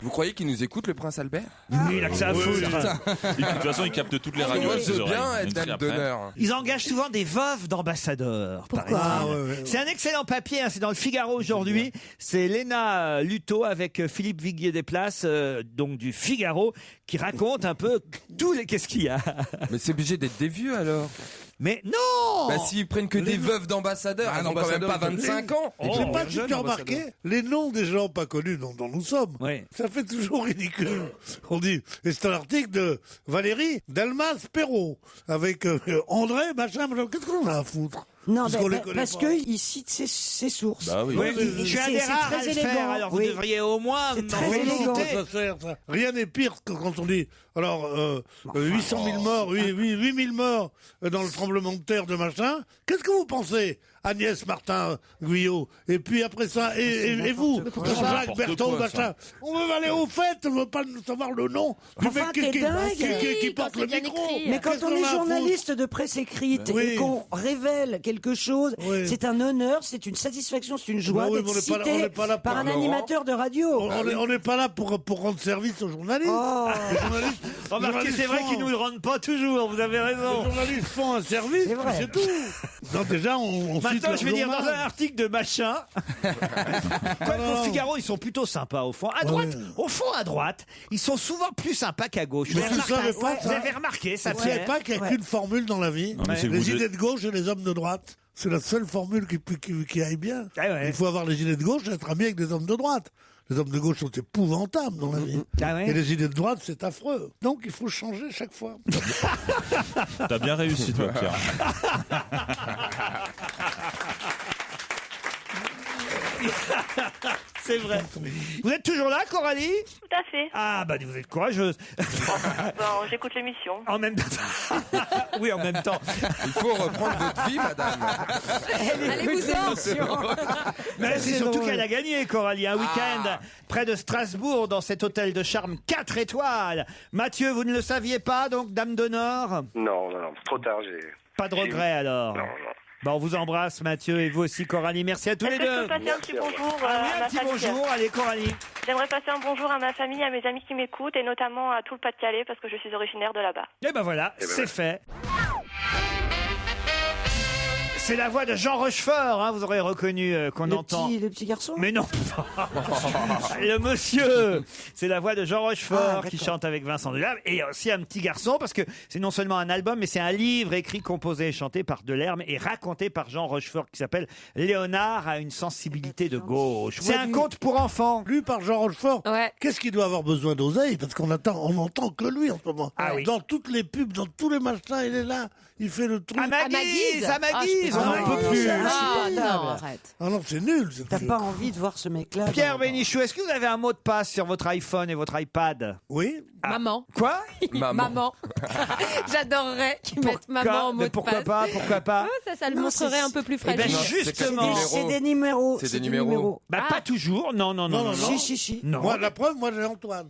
Vous croyez qu'il nous écoute, le prince Albert? Oui, il a que ça à foutre. Et de toute façon, il capte toutes les radios Moi, avec je ses veux bien oreilles. être Même si dame après- d'honneur. Ils engagent souvent des veuves d'ambassadeurs, par exemple. Ah, ouais. C'est un excellent papier, hein, c'est dans le Figaro aujourd'hui. C'est Léna Luto avec Philippe Viguier-Desplaces, donc du Figaro, qui raconte un peu tous les... Qu'est-ce qu'il y a? Mais c'est obligé d'être des vieux alors. Mais non! Bah s'ils prennent que des veuves d'ambassadeurs, elles ont quand même pas 25 ans. Je sais pas si tu as remarqué, les noms des gens pas connus dont nous sommes, Oui. ça fait toujours ridicule. On dit, et c'est un article de Valérie Dalmas-Perrault, avec André, machin. Qu'est-ce qu'on a à foutre? Non, Parce qu'on les bah, connaît parce pas. qu'il cite ses sources. Bah oui. Oui, mais je suis un c'est des rares très à le élégant. faire, alors vous Oui. devriez au moins C'est m'en très féliciter. élégant. Ça sert, ça. Rien n'est pire que quand on dit, alors, 800 000 morts, 8 000 morts dans le tremblement de terre de machin. Qu'est-ce que vous pensez, Agnès Martin-Guyot? Et puis après ça, et vous, Jean-Jacques N'importe Bertrand, quoi, ça. machin. On veut aller au fait, on veut pas savoir le nom du Enfin, mec t'es dingue. qui Quand porte c'est le bien micro. écrit. Mais quand Qu'est-ce on qu'on est a à journaliste de presse écrite Oui. et qu'on révèle quelque chose, Oui. c'est un honneur, c'est une satisfaction, c'est une joie Bah oui, d'être mais on cité n'est pas là par pour un Laurent. animateur de radio. On n'est pas là pour rendre service aux journalistes. Oh. Les journalistes, Remarquez, c'est vrai qu'ils nous le rendent pas toujours, vous avez raison. Les journalistes font un service, C'est vrai. c'est tout. Non, déjà, on cite Maintenant, leur je vais dire dans journal. un article de machin. Quoi qu'au Figaro, ils sont plutôt sympas au fond. À droite, au fond à droite, ils sont souvent plus sympas qu'à gauche. Mais Vous tu avez savais remarqué- pas vous ça avez remarqué ça, Vous savez Pierre? pas qu'il n'y a Ouais. qu'une formule dans la vie, Non, mais c'est que les vous idées êtes- de gauche et les hommes de droite. C'est la seule formule qui aille bien. Ah ouais. Il faut avoir les idées de gauche et être ami avec des hommes de droite. Les hommes de gauche sont épouvantables dans la vie. Ah ouais. Et les idées de droite, c'est affreux. Donc il faut changer chaque fois. T'as bien réussi, toi, Pierre. C'est vrai. Vous êtes toujours là, Coralie? Tout à fait. Ah, bah vous êtes courageuse. Bon, j'écoute l'émission. En même temps. Oui, en même temps. Il faut reprendre votre vie, madame. Allez-vous-en. Mais c'est C'est surtout drôle. qu'elle a gagné, Coralie, un week-end près de Strasbourg, dans cet hôtel de charme 4 étoiles. Mathieu, vous ne le saviez pas, donc, dame d'honneur? Non, c'est trop tard. Pas de regret, alors? Non. Bon, on vous embrasse, Mathieu, et vous aussi, Coralie. Merci à tous les Est-ce que je deux. peux passer un petit bonjour Ah oui, à un ma petit famille? bonjour. Allez, Coralie. J'aimerais passer un bonjour à ma famille, à mes amis qui m'écoutent, et notamment à tout le Pas-de-Calais, parce que je suis originaire de là-bas. Et ben voilà, c'est fait. C'est la voix de Jean Rochefort, hein, vous aurez reconnu qu'on entend. Le petit garçon. Mais non. Le monsieur. C'est la voix de Jean Rochefort Ah, qui d'accord. chante avec Vincent Delerme. Et il y a aussi un petit garçon, parce que c'est non seulement un album, mais c'est un livre écrit, composé et chanté par Delerme et raconté par Jean Rochefort qui s'appelle Léonard a une sensibilité de gauche. C'est un conte pour enfants. Lu par Jean Rochefort. Ouais. Qu'est-ce qu'il doit avoir besoin d'oseille? Parce qu'on entend que lui en ce moment. Ah oui. Dans toutes les pubs, dans tous les machins, il est là. Il fait le truc. À ma guise, à ma guise, Ah, on n'en peut plus. Non, arrête. Ah non, c'est nul. T'as pas envie de voir ce mec-là? Pierre Bénichou, est-ce que vous avez un mot de passe sur votre iPhone et votre iPad? Oui. Maman. Quoi? Maman. J'adorerais qu'ils mettent maman en mot Mais de pourquoi passe. pas? Pourquoi pas? Ça le Non, montrerait c'est- un peu plus Eh ben, fragile. justement. C'est des numéros. C'est des numéros. Bah, pas toujours. Non, non, non. Non, non, Si, si, si. Non. Moi, la preuve, moi j'ai Antoine.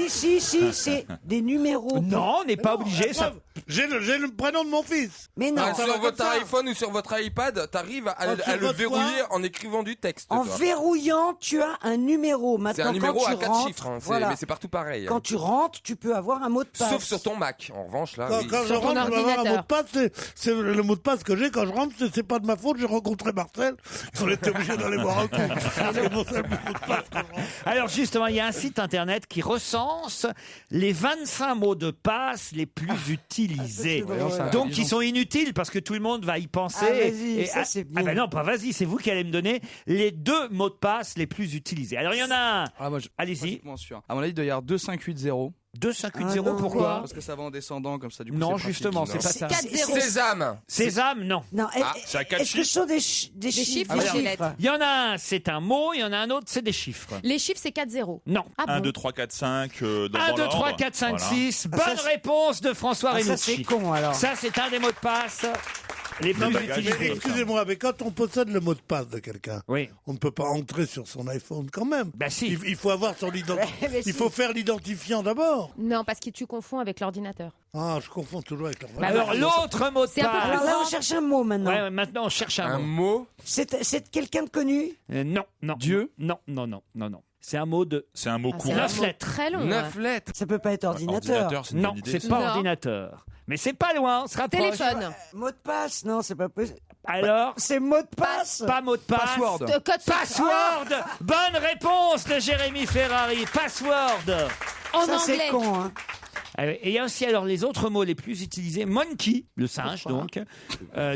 Si, c'est des numéros. Non, on n'est pas Non, obligé. la Ça... preuve, j'ai le prénom de mon fils. Mais non. Ah, ça va sur comme votre ça. iPhone ou sur votre iPad, t'arrives à sur le votre verrouiller quoi en écrivant du texte. En toi. verrouillant, tu as un numéro. C'est Maintenant, un numéro quand à tu 4 rentres, chiffres, hein, voilà. mais c'est partout pareil. Quand tu rentres, tu peux avoir un mot de passe. Sauf sur ton Mac. En revanche, là. Quand, oui. quand je Sur ton rentre, je vais avoir un mot de ordinateur. passe. C'est le mot de passe que j'ai quand je rentre. C'est pas de ma faute. J'ai rencontré Marcel. On était obligé d'aller boire un coup. C'est mon seul mot de passe quand je rentre. Alors justement, il y a un site internet qui recense les 25 mots de passe les plus utilisés. drôle. Ça, Donc dis qui donc. sont inutiles parce que tout le monde va y penser. Ah, vas-y, Et- ça, c'est bien. ben non, pas vas-y, c'est vous qui allez me donner les 2 mots de passe les plus utilisés. Alors il y en a un. Ah, moi, Allez-y. pratiquement sûr. À mon avis, il doit y avoir 2580. 2580, Ah non, pourquoi? Parce que ça va en descendant comme ça. Du coup, Non, c'est pratique. justement, c'est non. pas ça. 4-0. Sésame. Sésame, non. Non, c'est à 4 est-ce que ce sont des chiffres? chiffres, Des des lettres. Il y en a un, c'est un mot, il y en a un autre, c'est des chiffres. Les chiffres, c'est 4-0. Non. Ah 1, bon 2, 3, 4, 5. 1, 2, 3, 4, 5, 6. Ah, ça, Bonne c'est- réponse de François Ah, ça, Renucci. c'est con, alors. Ça, c'est un des mots de passe les plus bagage, utilisés. Mais excusez-moi, mais quand on possède le mot de passe de quelqu'un, Oui. on ne peut pas entrer sur son iPhone quand même. Bah si. Il faut avoir son identifiant. Mais Il faut faire l'identifiant d'abord. Non, parce que tu confonds avec l'ordinateur. Ah, je confonds toujours avec leur Bah, Alors l'autre mot de C'est un peu passe. Alors là, on cherche un mot maintenant. Ouais, maintenant on cherche un Un mot. mot. C'est quelqu'un de connu? Non, non. Dieu. Non, non, non, non, non. C'est un mot de. C'est un mot Ah, courant. c'est un 9 mot lettres. très long. 9 lettres. Ça peut pas être ordinateur. Ordinateur, c'est une Non, bonne idée. c'est ça. pas Non. ordinateur. Mais c'est pas loin, on se rapproche. Téléphone. Mot de passe? Non, c'est pas possible. Alors, C'est mot de passe? pas mot de passe. Password. Code Password. Bonne réponse de Jérémy Ferrari. Password. en Ça, c'est anglais. con, hein. Et il y a aussi alors les autres mots les plus utilisés. Monkey, le singe donc.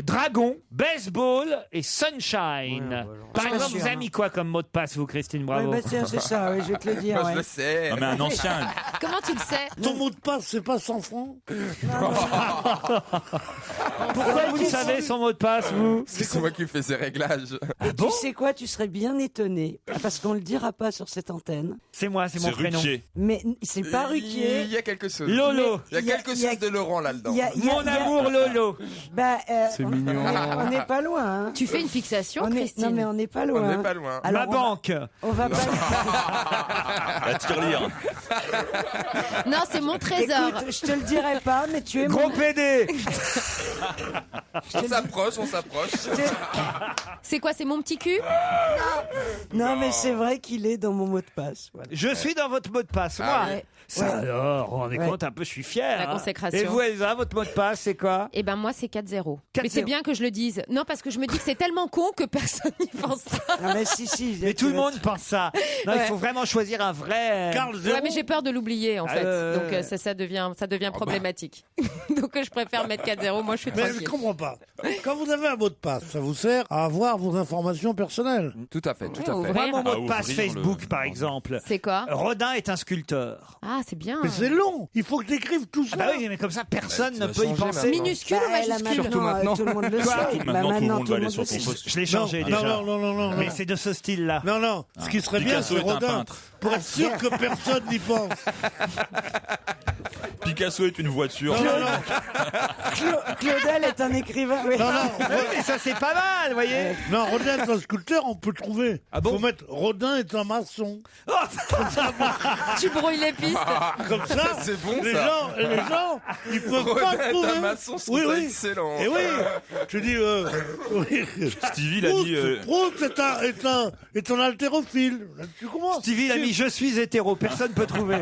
Dragon, baseball et sunshine. Par Je suis exemple, sûr, vous avez hein. mis quoi comme mot de passe, vous, Christine Ouais, Bravo? bah, tiens, c'est ça, oui, je vais te le dire. Moi, je ouais. le sais. Non, mais un ancien. Comment tu le sais Ton mot de passe, c'est pas 100 francs. Pourquoi vous le savez, son mot de passe, vous? C'est moi qui fais ces réglages. Et tu sais quoi, tu serais bien étonné, parce qu'on le dira pas sur cette antenne, C'est moi, c'est mon C'est prénom. Ruquier. mais c'est pas Il Ruquier. y a quelque chose. Lolo. Il y a Il y a- quelque il y a- chose de Laurent là-dedans. Mon amour Lolo. Bah, C'est mignon. on n'est pas loin. Hein. Tu fais une fixation, On est- Christine. Non, mais on n'est pas On loin. n'est pas loin. Alors, Ma on va- banque. On va pas. La tirelire. Non, c'est mon trésor. Écoute, je te le dirai pas, mais tu es Gros mon. PD. On s'approche, on s'approche. C'est quoi, c'est mon petit cul Non, mais c'est vrai qu'il est dans mon mot de passe. Voilà. Je suis dans votre mot de passe, moi. Ah oui. Ça Ouais. alors, vous vous rendez Ouais. compte un peu, je suis fier. La hein. consécration. Et vous, Elsa, votre mot de passe, c'est quoi? Eh ben moi c'est 4-0. 4-0. Mais c'est bien que je le dise. Non parce que je me dis que c'est tellement con que personne n'y pense pas. Non, mais si. Mais tout le monde pense ça. Non, il Ouais. faut vraiment choisir un vrai. Carl Zéro. Ouais mais j'ai peur de l'oublier en fait. Donc ça devient bah. problématique. Donc je préfère mettre 4-0. Moi je suis Mais tranquille. je comprends pas. Quand vous avez un mot de passe, ça vous sert à avoir vos informations personnelles. Tout à fait, tout à fait. Moi, mon mot de À passe ouvrir Facebook, par exemple. C'est quoi? Rodin est un sculpteur. Ah, c'est bien. Mais c'est long. Il faut que tu écrives tout ça. Ah bah oui, mais comme ça, personne tu ne vas peut y changer penser. maintenant. Minuscule ou Bah, là, majuscule? Surtout maintenant. tout le monde le Quoi sait. Maintenant, Bah, tout le monde va tout aller le sur le ton sait. poste. Je l'ai changé déjà. Non. Mais c'est de ce style-là. Non. Ce qui serait bien, Picasso c'est est un Rodin. peintre. Pour être sûr que personne n'y pense. Picasso est une voiture. Claudel est un écrivain. Oui. Non. Oui, mais ça, c'est pas mal, vous voyez. Non, Rodin est un sculpteur, on peut trouver. Ah bon Faut mettre Rodin est un maçon. Tu brouilles les pistes. Comme ça, c'est bon, les ça. gens, ils peuvent Rodin pas est trouver. un maçon, je trouve ça excellent. Et oui, je dis, oui. Stevie, il a mis. Proust est un haltérophile. Tu comprends? Stevie, il a mis « Je suis hétéro », personne peut trouver.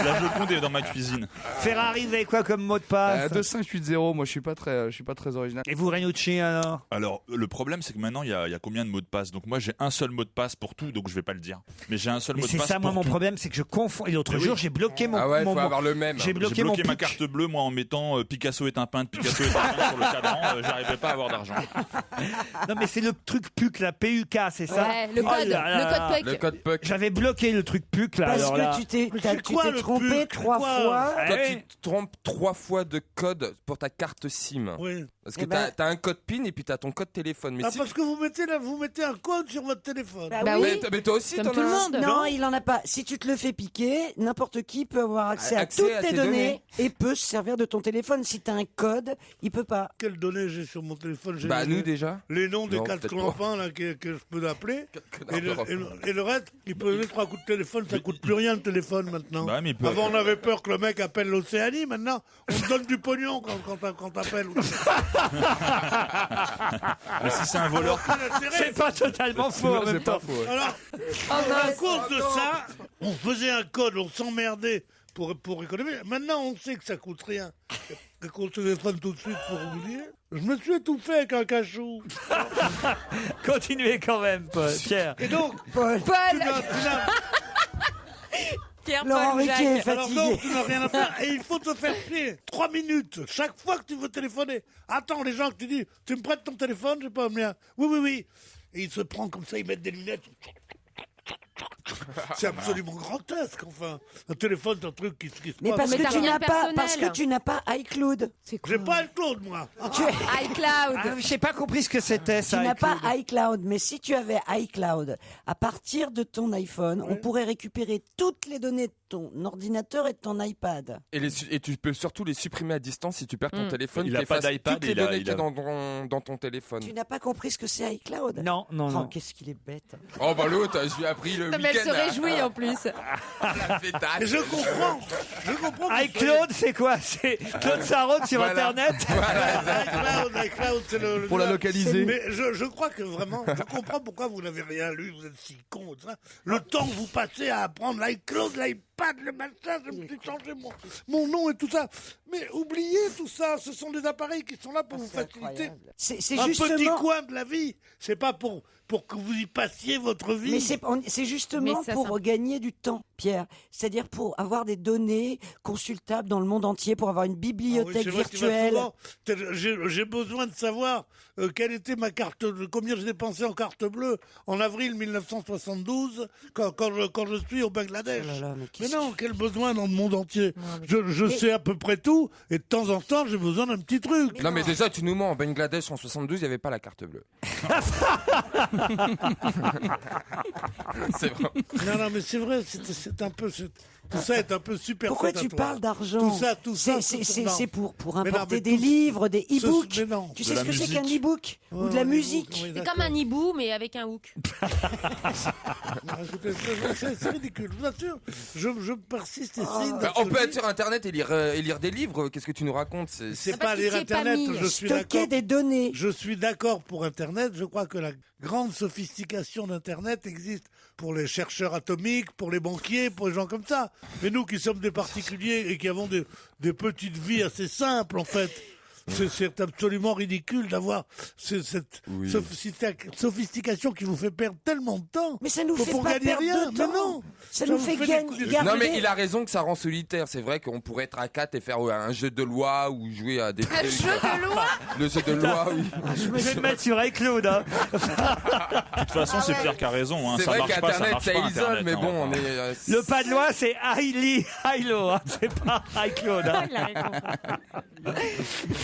La Joconde est dans ma cuisine. Ferrari, vous avez quoi comme mot de passe 2580, moi je suis pas très original. Et vous, Renucci, alors? Alors, le problème, c'est que maintenant, il y a combien de mots de passe? Donc, moi, j'ai un seul mot de passe pour tout, donc je vais pas le dire. Mais j'ai un seul Mais mot de c'est passe. ça, moi, pour mon tout. problème, c'est que je confonds. Et l'autre Mais jour, oui. j'ai bloqué mon. Ah ouais, mon faut avoir le même. J'ai bloqué J'ai mon bloqué ma PUC. carte bleue, moi, en mettant Picasso est un peintre, Picasso est un peintre sur le cadran. J'arrivais pas à avoir d'argent. Non, mais c'est le truc PUC, la PUK, c'est ça? Ouais, le Oh code, là là. le code PUC. Le code PUC. J'avais bloqué le truc PUC, là. Parce alors là. que tu t'es quoi, le trompé PUC? 3 Quoi fois. Ah Quand oui. tu te trompes 3 fois de code pour ta carte SIM. Oui. Parce que Eh ben- t'as un code PIN et puis t'as ton code téléphone. Mais Ah, si parce que vous mettez un code sur votre téléphone. Bah Bah oui. mais toi aussi, Comme t'en tout le as un. monde. Non, il en a pas. Si tu te le fais piquer, n'importe qui peut avoir accès à Accès toutes à tes tes données données. et peut se servir de ton téléphone. Si tu as un code, il peut pas. Quelles données j'ai sur mon téléphone? J'ai Bah, les- nous déjà. Les noms des Non, 4 peut-être clampins là, que je peux appeler. Et le, clampins. et le reste, il peut donner 3 coups de téléphone, ça coûte plus rien le téléphone maintenant. Bah, mais il peut- Avant, on avait peur que le mec appelle l'Océanie. Maintenant, on te donne du pognon quand t'appelles. Mais si c'est un voleur. C'est pas totalement faux en même temps. Alors, à cause de ça, on faisait un code, on s'emmerdait pour économiser. Maintenant, on sait que ça coûte rien. Qu'on se téléphone tout de suite pour oublier. Je me suis étouffé avec un cachou. Continuez quand même, Pierre. Et donc, Paul. Pierre, Laurent Paul, Ruquier est Jacques. alors fatigué. non, tu n'as rien à faire et il faut te faire chier 3 minutes chaque fois que tu veux téléphoner. Attends, les gens que tu dis, tu me prêtes ton téléphone, j'ai pas le mien. Oui. Et il se prend comme ça, il met des lunettes. C'est absolument grotesque, enfin. Un téléphone, c'est un truc qui se Mais passe. parce Mais que t'as tu rien n'as de pas, personnel. parce que tu n'as pas iCloud. J'ai pas le Claude, moi. iCloud. J'ai pas compris ce que c'était, Tu ça. n'as iCloud. pas iCloud, mais si tu avais iCloud, à partir de ton iPhone, on pourrait récupérer toutes les données de ton ordinateur et de ton iPad. Et tu peux surtout les supprimer à distance si tu perds ton téléphone. Il a qui pas efface d'iPad, toutes les il a- données il qu'il y a a- dans ton téléphone. Tu n'as pas compris ce que c'est iCloud? Non. Oh, qu'est-ce qu'il est bête. Oh bah l'autre, je lui ai appris le Non, mais elle week-end. se réjouit en plus. La fêtage. Mais je comprends. iCloud, c'est quoi? C'est Claude Sarraute sur Voilà. Internet? iCloud, c'est le. Pour la le- localiser. Mais je crois que vraiment, je comprends pourquoi vous n'avez rien lu, vous êtes si con. Ça. Le temps que vous passez à apprendre l'iCloud, l'iPad, le machin, je me suis changé mon nom et tout ça. Mais oubliez tout ça, ce sont des appareils qui sont là pour vous faciliter C'est un petit justement. coin de la vie. C'est pas pour que vous y passiez votre vie. Mais c'est justement Mais ça, pour ça- gagner du temps, Pierre. C'est-à-dire pour avoir des données consultables dans le monde entier, pour avoir une Ah oui, bibliothèque c'est vrai qu'il va virtuelle. souvent- J'ai besoin de savoir quelle était ma carte, combien j'ai dépensé en carte bleue en avril 1972 quand je suis au Bangladesh. Oh là là, mais non, quel besoin dans le monde entier. Je sais à peu près tout et de temps en temps j'ai besoin d'un petit truc. Non mais déjà tu nous mens, en Bangladesh en 72 il n'y avait pas la carte bleue. C'est vrai. Non, mais c'est vrai, c'est un peu... Tout ça est un peu super. Pourquoi tu parles d'argent? Tout ça. C'est pour Mais non, importer mais des livres, des e-books. mais non. Tu De sais la ce que c'est musique. qu'un e-book? Ou de la musique? C'est comme un hibou, mais avec un hook. Écoutez, c'est ridicule, je vous assure. Je persiste et signe. Bah, on peut être sur internet et lire des livres, qu'est-ce que tu nous racontes? C'est parce pas qu'il lire s'y est pas Internet, mis. je suis Stocker d'accord. des données. Je suis d'accord pour Internet. Je crois que la grande sophistication d'Internet existe pour les chercheurs atomiques, pour les banquiers, pour les gens comme ça. Mais nous qui sommes des particuliers et qui avons des petites vies assez simples, en fait, C'est absolument ridicule d'avoir cette sophistication qui vous fait perdre tellement de temps. Mais ça nous fait pour pas gagner perdre rien. de temps. Mais non. Ça nous fait gagner. Non mais il a raison que ça rend solitaire. C'est vrai qu'on pourrait être à 4 et faire un jeu de loi ou jouer à des trucs. Un jeu de loi. Le jeu de loi, oui. Je vais me mettre sur iCloud. Hein. De toute façon, c'est Pierre qui a raison. Hein. C'est Ça vrai marche pas, ça qu'Internet marche ça pas, isole, Internet, mais hein, bon, enfin. on est. Le pas de loi, c'est Hilo. Hein. C'est pas iCloud. Hein.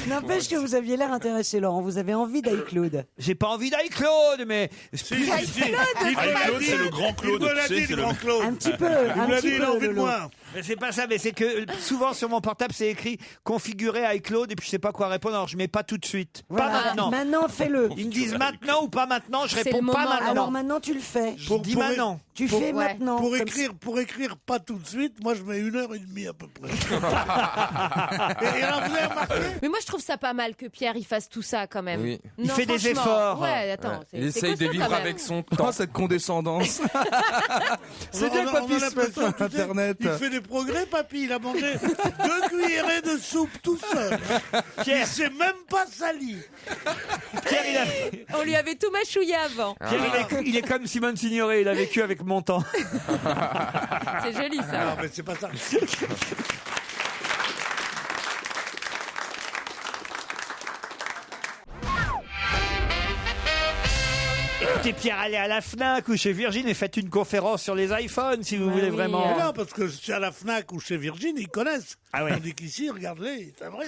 N'empêche que vous aviez l'air intéressé, Laurent. Vous avez envie d'iCloud. J'ai pas envie d'iCloud, mais. iCloud, c'est le grand Claude. Il me l'a tu sais, dit, c'est le grand le- Claude. Un petit peu. Il Un me l'a petit dit, il a peu, envie de Lolo. moi. Mais c'est pas ça, mais c'est que souvent sur mon portable c'est écrit configurer iCloud et puis je sais pas quoi répondre, alors je mets pas tout de suite. Voilà. Pas maintenant. Maintenant, fais-le. Ils me disent maintenant ou pas maintenant, je C'est réponds le pas moment. maintenant. Alors maintenant, tu le fais. Je dis maintenant. Tu fais maintenant. Pour Comme écrire pas tout de suite, moi je mets 1h30 à peu près. Et alors vous avez remarqué Mais moi, je trouve ça pas mal que Pierre il fasse tout ça quand même. Oui. Il Non, fait des franchement. efforts. Ouais, attends. Il essaye de vivre avec son temps. Oh, cette condescendance. C'est On bien a- que on a papy se mette l'impression, sur tu sais, Internet. Il fait des progrès, papy. Il a mangé 2 cuillerées de soupe tout seul. Il s'est même pas sali. Pierre, On lui avait tout mâchouillé avant. il est comme Simone Signoret, il a vécu avec mon temps. C'est joli ça. Non, mais c'est pas ça. Écoutez Pierre, allez à la FNAC ou chez Virgin et faites une conférence sur les iPhones si vous Bah voulez oui, vraiment. Mais non, parce que chez la FNAC ou chez Virgin, ils connaissent. Ah ouais. On dit qu'ici, regarde-les, c'est vrai.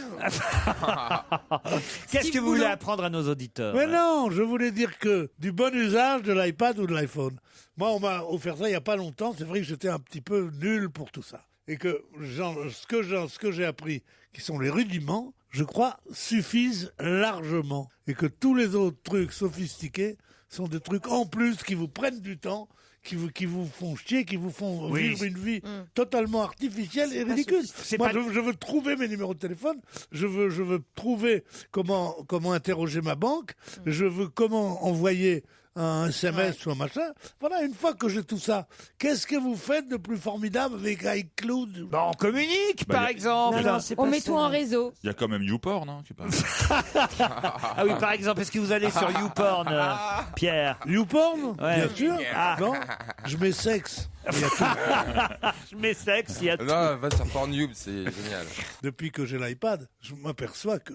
Qu'est-ce que vous voulez apprendre à nos auditeurs? Mais non, je voulais dire que du bon usage de l'iPad ou de l'iPhone. Moi, on m'a offert ça il n'y a pas longtemps. C'est vrai que j'étais un petit peu nul pour tout ça. Et que ce que j'ai appris, qui sont les rudiments, je crois, suffisent largement. Et que tous les autres trucs sophistiqués sont des trucs en plus qui vous prennent du temps, qui vous font chier, qui vous font vivre une vie totalement artificielle et ridicule. Moi, je veux trouver mes numéros de téléphone, je veux trouver comment interroger ma banque, je veux comment envoyer un SMS ou un machin. Voilà, une fois que j'ai tout ça, qu'est-ce que vous faites de plus formidable avec iCloud? On communique, par exemple. On met tout en réseau. Il y a quand même YouPorn, non? Ah oui, par exemple, est-ce que vous allez sur YouPorn, Pierre? YouPorn? Ouais. Bien sûr. Ah. Non, je mets sexe. Il y a tout. Je mets sexe, il y a tout. Non, va sur Pornhub, c'est génial. Depuis que j'ai l'iPad, je m'aperçois que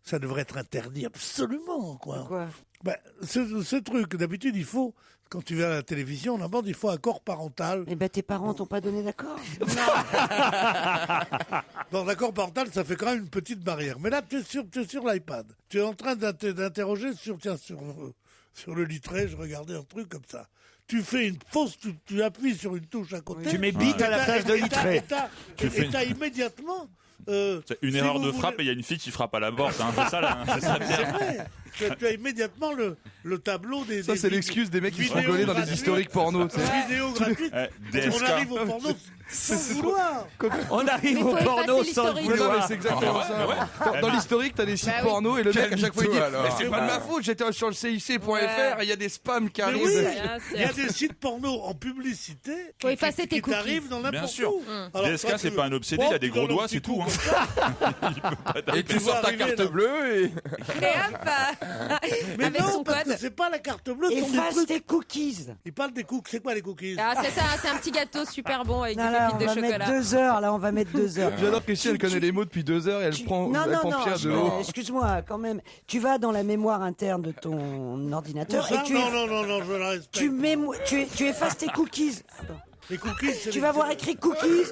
ça devrait être interdit absolument, quoi. Pourquoi? Ben, ce truc, d'habitude, il faut, quand tu vas à la télévision, d'abord, il faut accord parental. Eh ben, tes parents t'ont pas donné d'accord. Dans l'accord parental, ça fait quand même une petite barrière. Mais là, tu es sur l'iPad. Tu es en train d'interroger sur le litret, je regardais un truc comme ça. Tu fais une fausse, tu appuies sur une touche à côté. Tu mets bite à la place de litret. Et t'as immédiatement... C'est une erreur de frappe et il y a une fille qui frappe à la porte. Hein. C'est ça, là. C'est ça, C'est vrai. Tu as immédiatement le tableau des. Ça, c'est l'excuse des mecs qui se font vidéos coller dans les gratuites. historiques porno. tu sais. Vidéos gratuites. DSK. On arrive au porno sans vouloir. On arrive Mais au faut porno effacer sans le l'historique. Ouais, non, mais vouloir. c'est exactement ça. Dans l'historique, t'as des sites Bah oui. porno et le mec à chaque fois il dit mytho, alors. mais c'est pas de ma faute, j'étais sur le CIC.fr et il y a des spams qui Mais arrivent. oui, Bien sûr. il y a des sites porno en publicité Faut effacer tes qui cookies. t'arrivent dans Bien n'importe sûr. où. Alors, DSK, toi, c'est tu- pas un obsédé, il a des gros doigts, c'est tout. Hein. Et tu sors ta arriver, carte là. bleue et. Mais hop Mais Avec non, son parce code. que c'est pas la carte bleue, ce sont des Efface trucs. tes cookies. Ils parlent des cookies. C'est quoi les cookies? Ah, c'est ça, c'est un petit gâteau super bon avec Non, des là, on pépites va de mettre chocolat. 2 heures. Là, on va mettre 2 heures. J'adore que si elle connaît les mots depuis 2 heures et elle prend Non, Pierre de l'eau. excuse-moi, quand même. Tu vas dans la mémoire interne de ton ordinateur Ça, et tu, non, je la respecte. tu effaces tes cookies. Les cookies, c'est Tu les- vas voir écrit cookies.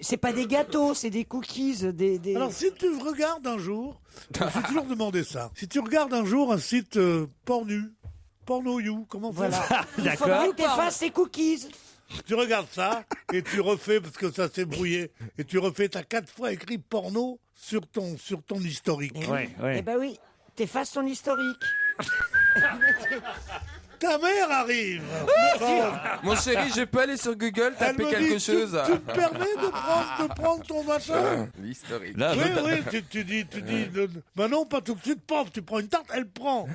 C'est pas des gâteaux, c'est des cookies. Des... Alors, si tu regardes un jour, je me suis toujours demandé ça. Si tu regardes un jour un site Porno You, comment ça Voilà. Il D'accord. faudra que tu effaces tes cookies. Tu regardes ça et tu refais, parce que ça s'est brouillé, et tu refais, t'as 4 fois écrit porno sur ton historique. Ouais, ouais. Eh ben oui, t'effaces ton historique. Ta mère arrive. Mon chéri, je peux aller sur Google Elle taper me quelque dit, chose. Tu te permets de prendre ton machin? L'historique. Là, Oui, tu dis, bah non, pas tout de suite, paf, tu prends une tarte, elle prend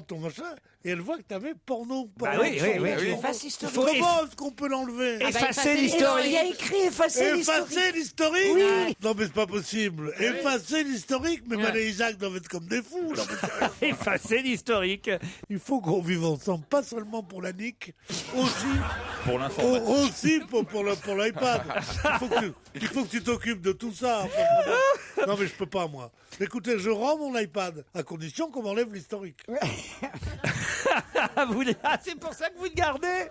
ton machin, et elle voit que t'avais porno. Bah oui. Efface l'historique. Comment est-ce qu'on peut l'enlever? Effacer Il y l'historique. a écrit effacer l'historique. Effacer l'historique? Oui. Non mais c'est pas possible. Effacer l'historique, mais Manet et Jacques doivent être comme des fous. Non, mais Effacer l'historique. il faut qu'on vive ensemble, pas seulement pour la nique, aussi Pour l'informatique. aussi pour l'iPad. Il faut que tu t'occupes de tout ça. Non mais je peux pas moi. Écoutez, je rends mon iPad à condition qu'on m'enlève l'historique. C'est pour ça que vous le gardez.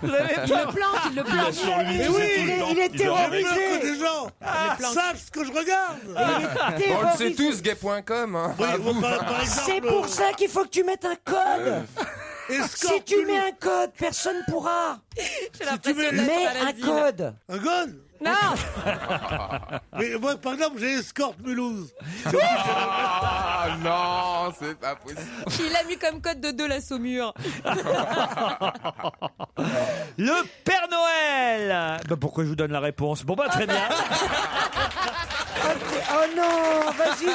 Vous avez Il le plante, il le plante. Sur lui, Mais tu oui, sais, tout le temps. il est Il dort avec. terrorisé. Que des gens sachent ce que je regarde. On le sait tous, gay.com. Hein. Oui, par exemple, C'est pour ça qu'il faut que tu mettes un code. Si tu mets un code, personne pourra. J'ai l'impression d'être Mets à un l'asile. code. Un code? Non. Mais moi, par exemple, j'ai Escorte Mulhouse. Ah non, c'est pas possible. Il a mis comme code de 2 la Saumur. Le Père Noël. Bah, pourquoi je vous donne la réponse? Bon, bah, très bien. Oh non, vas-y.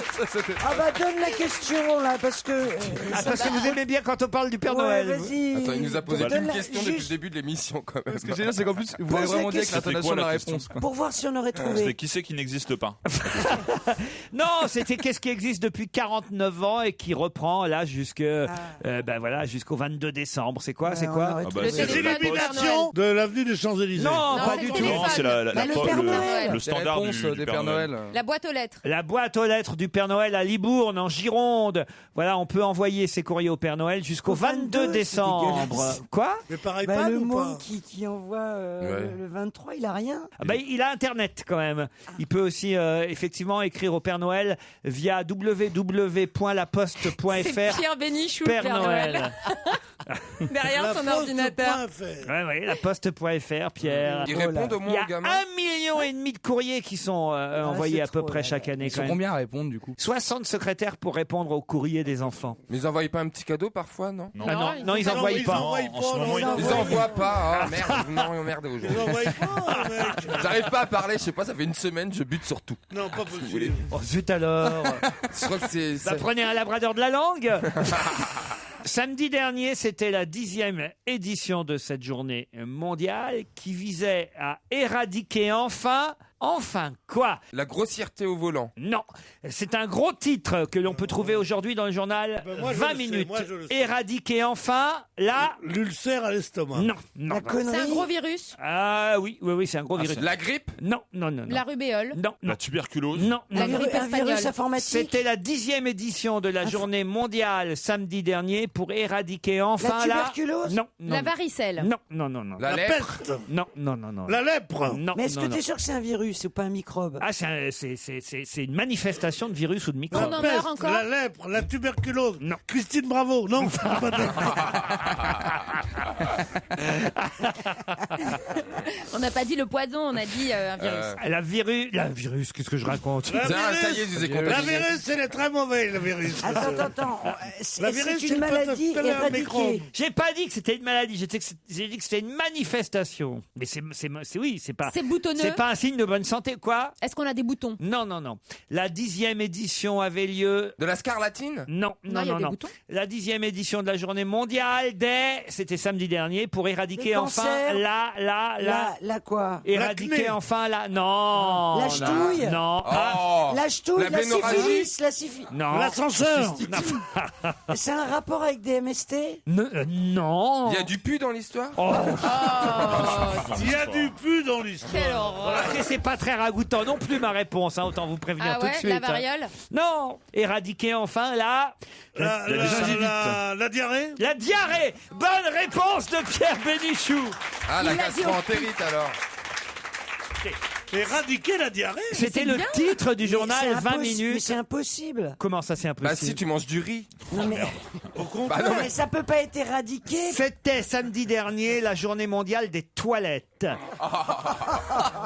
Ah bah donne la question là, parce que... Parce que vous aimez bien quand on parle du Père Ouais, Noël. vas-y. Attends, il nous a posé Donne une la- question depuis le juste début de l'émission quand même. Ce que j'ai dit, c'est qu'en plus, vous avez Pose la vraiment dit avec question. l'intonation de la C'était quoi, la réponse. quoi. Pour voir si on aurait trouvé. C'était qui c'est qui n'existe pas? Non, c'était qu'est-ce qui existe depuis 49 ans et qui reprend là jusqu'au 22 décembre. C'est quoi? C'est quoi? Ah bah, Le c'est C'est téléphone du Père l'élimination Noël. de l'avenue des Champs-Élysées. Non, Non, pas c'est du le tout. téléphone. Non, c'est Bah, le Père Noël. le Les standard réponses du Père Noël. La boîte aux lettres. La boîte aux lettres du Père Noël à Libourne, en Gironde. Voilà, on peut envoyer ses courriers au Père Noël jusqu'au Au 22 22, décembre. c'est dégueulasse. Quoi? Mais par Bah, iPad le ou môme pas? qui envoie Ouais. le 23, il a rien. Ah bah, il a Internet quand même. Il peut aussi effectivement écrire au Père Noël via www.laposte.fr. C'est Pierre Bénichou, le Père Noël. Derrière son ordinateur. Ouais, laposte.fr, Pierre. Ils répondent au Il y moins a aux gamins. 1,5 million de courriers qui sont envoyés c'est à peu trop, près là. chaque année. Ils Quand sont même. combien à répondre du coup? 60 secrétaires pour répondre aux courriers des enfants. Mais ils envoient pas un petit cadeau parfois, non? Non. Ah non, ils envoient pas. En ce moment, Ils envoient pas. Oh merde, vous m'en emmerdez Ils aujourd'hui. envoient pas, mec. J'arrive pas à parler, je sais pas, ça fait une semaine, je bute sur tout. Non, pas Si vous voulez. possible. Oh zut alors. Je crois que c'est. Bah, prenez un labrador de la langue. Samedi dernier, c'était la 10e édition de cette journée mondiale qui visait à éradiquer enfin quoi? La grossièreté au volant. Non, c'est un gros titre que l'on peut trouver aujourd'hui dans le journal Ben moi, je 20 le sais, minutes. moi, je le sais. Éradiquer enfin l'ulcère à l'estomac. Non. La connerie. C'est un gros virus. Ah oui, c'est un gros virus. La grippe? Non. La rubéole. Non. La tuberculose? Non. La grippe Un virus espagnole. informatique. C'était la 10e édition de la journée mondiale samedi dernier pour éradiquer enfin La tuberculose. Non. La varicelle. Non. La La lèpre? peste. Non. La lèpre. Non. Mais est-ce que non. tu es sûr que c'est un virus ou pas un microbe? Ah, c'est une manifestation de virus ou de On microbe. en La meurt peste, encore. la lèpre, la tuberculose. Non. Christine Bravo. Non, c'est pas de- On n'a pas dit le poison, on a dit un virus. La virus, qu'est-ce que je raconte? La Tiens, ça y est, virus, je vous ai la contaminé. virus, c'est les très mauvais, le virus. Attends. La virus, C'est c'est une pas maladie tout à fait un microbe. éradiquée. J'ai pas dit que c'était une maladie, j'ai dit que c'était une manifestation. Mais c'est pas. C'est boutonneux. C'est pas un signe de bonne santé, quoi? Est-ce qu'on a des boutons? Non. La 10e édition avait lieu. De la scarlatine? Non. il y a des boutons. La 10e édition de la journée mondiale c'était samedi dernier pour éradiquer Les enfin cancers. La quoi? éradiquer L'acné. enfin non. La ch'touille. Non. Oh. La ch'touille, La la bénorragie. syphilis, la syphilis. Non. L'ascenseur. C'est un rapport avec des MST? Non. Il y a du pu dans l'histoire? Oh. Il y a du pu dans Quelle l'histoire. horreur. Après, c'est pas très ragoûtant non plus ma réponse, hein, autant vous prévenir Ah tout de ouais, suite. la hein. variole. Non. Éradiquer enfin La diarrhée. la diarrhée. Bonne réponse de Pierre Bénichou. Ah, la Il l'a dit au gastro-entérite alors. Éradiquer la diarrhée. C'était le titre du journal C'est 20 Mais minutes. c'est impossible. Comment ça, c'est impossible? Bah si tu manges du riz. Non mais, Au contraire. Bah non, mais ça peut pas être éradiqué. C'était samedi dernier la journée mondiale des toilettes.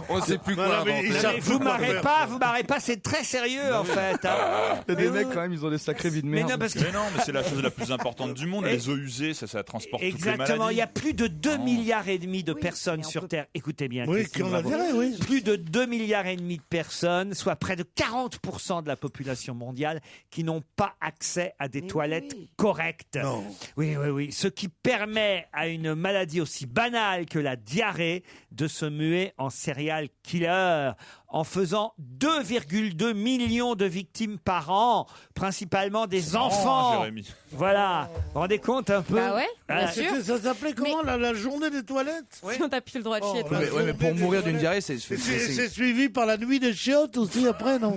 On sait plus quoi Non, mais inventer. ils savent Mais plus vous quoi marrez faire. pas, c'est très sérieux en fait. hein. Il y a des Mais mecs oui. quand même, ils ont des sacrés vies de Mais merde. non, parce que Mais non, mais c'est la chose la plus importante du monde. Les eaux usées, ça transporte toutes les exactement, maladies. il y a plus de 2 milliards et demi de personnes mais on sur peut- Terre. Écoutez bien. Oui, Christine qui ont la Bravo. diarrhée, oui. Plus de 2,5 milliards de personnes, soit près de 40% de la population mondiale, qui n'ont pas accès à des toilettes correctes. Non. Oui. Ce qui permet à une maladie aussi banale que la diarrhée de se muer en serial killer, en faisant 2,2 millions de victimes par an, principalement des enfants. Jérémy. Voilà, vous vous rendez compte un peu? Bah ouais, bien sûr. Ça s'appelait comment la journée des toilettes? Si on t'a plus le droit de chier. toi. Mais pour mourir d'une diarrhée, c'est C'est suivi par la nuit des chiottes aussi après, non?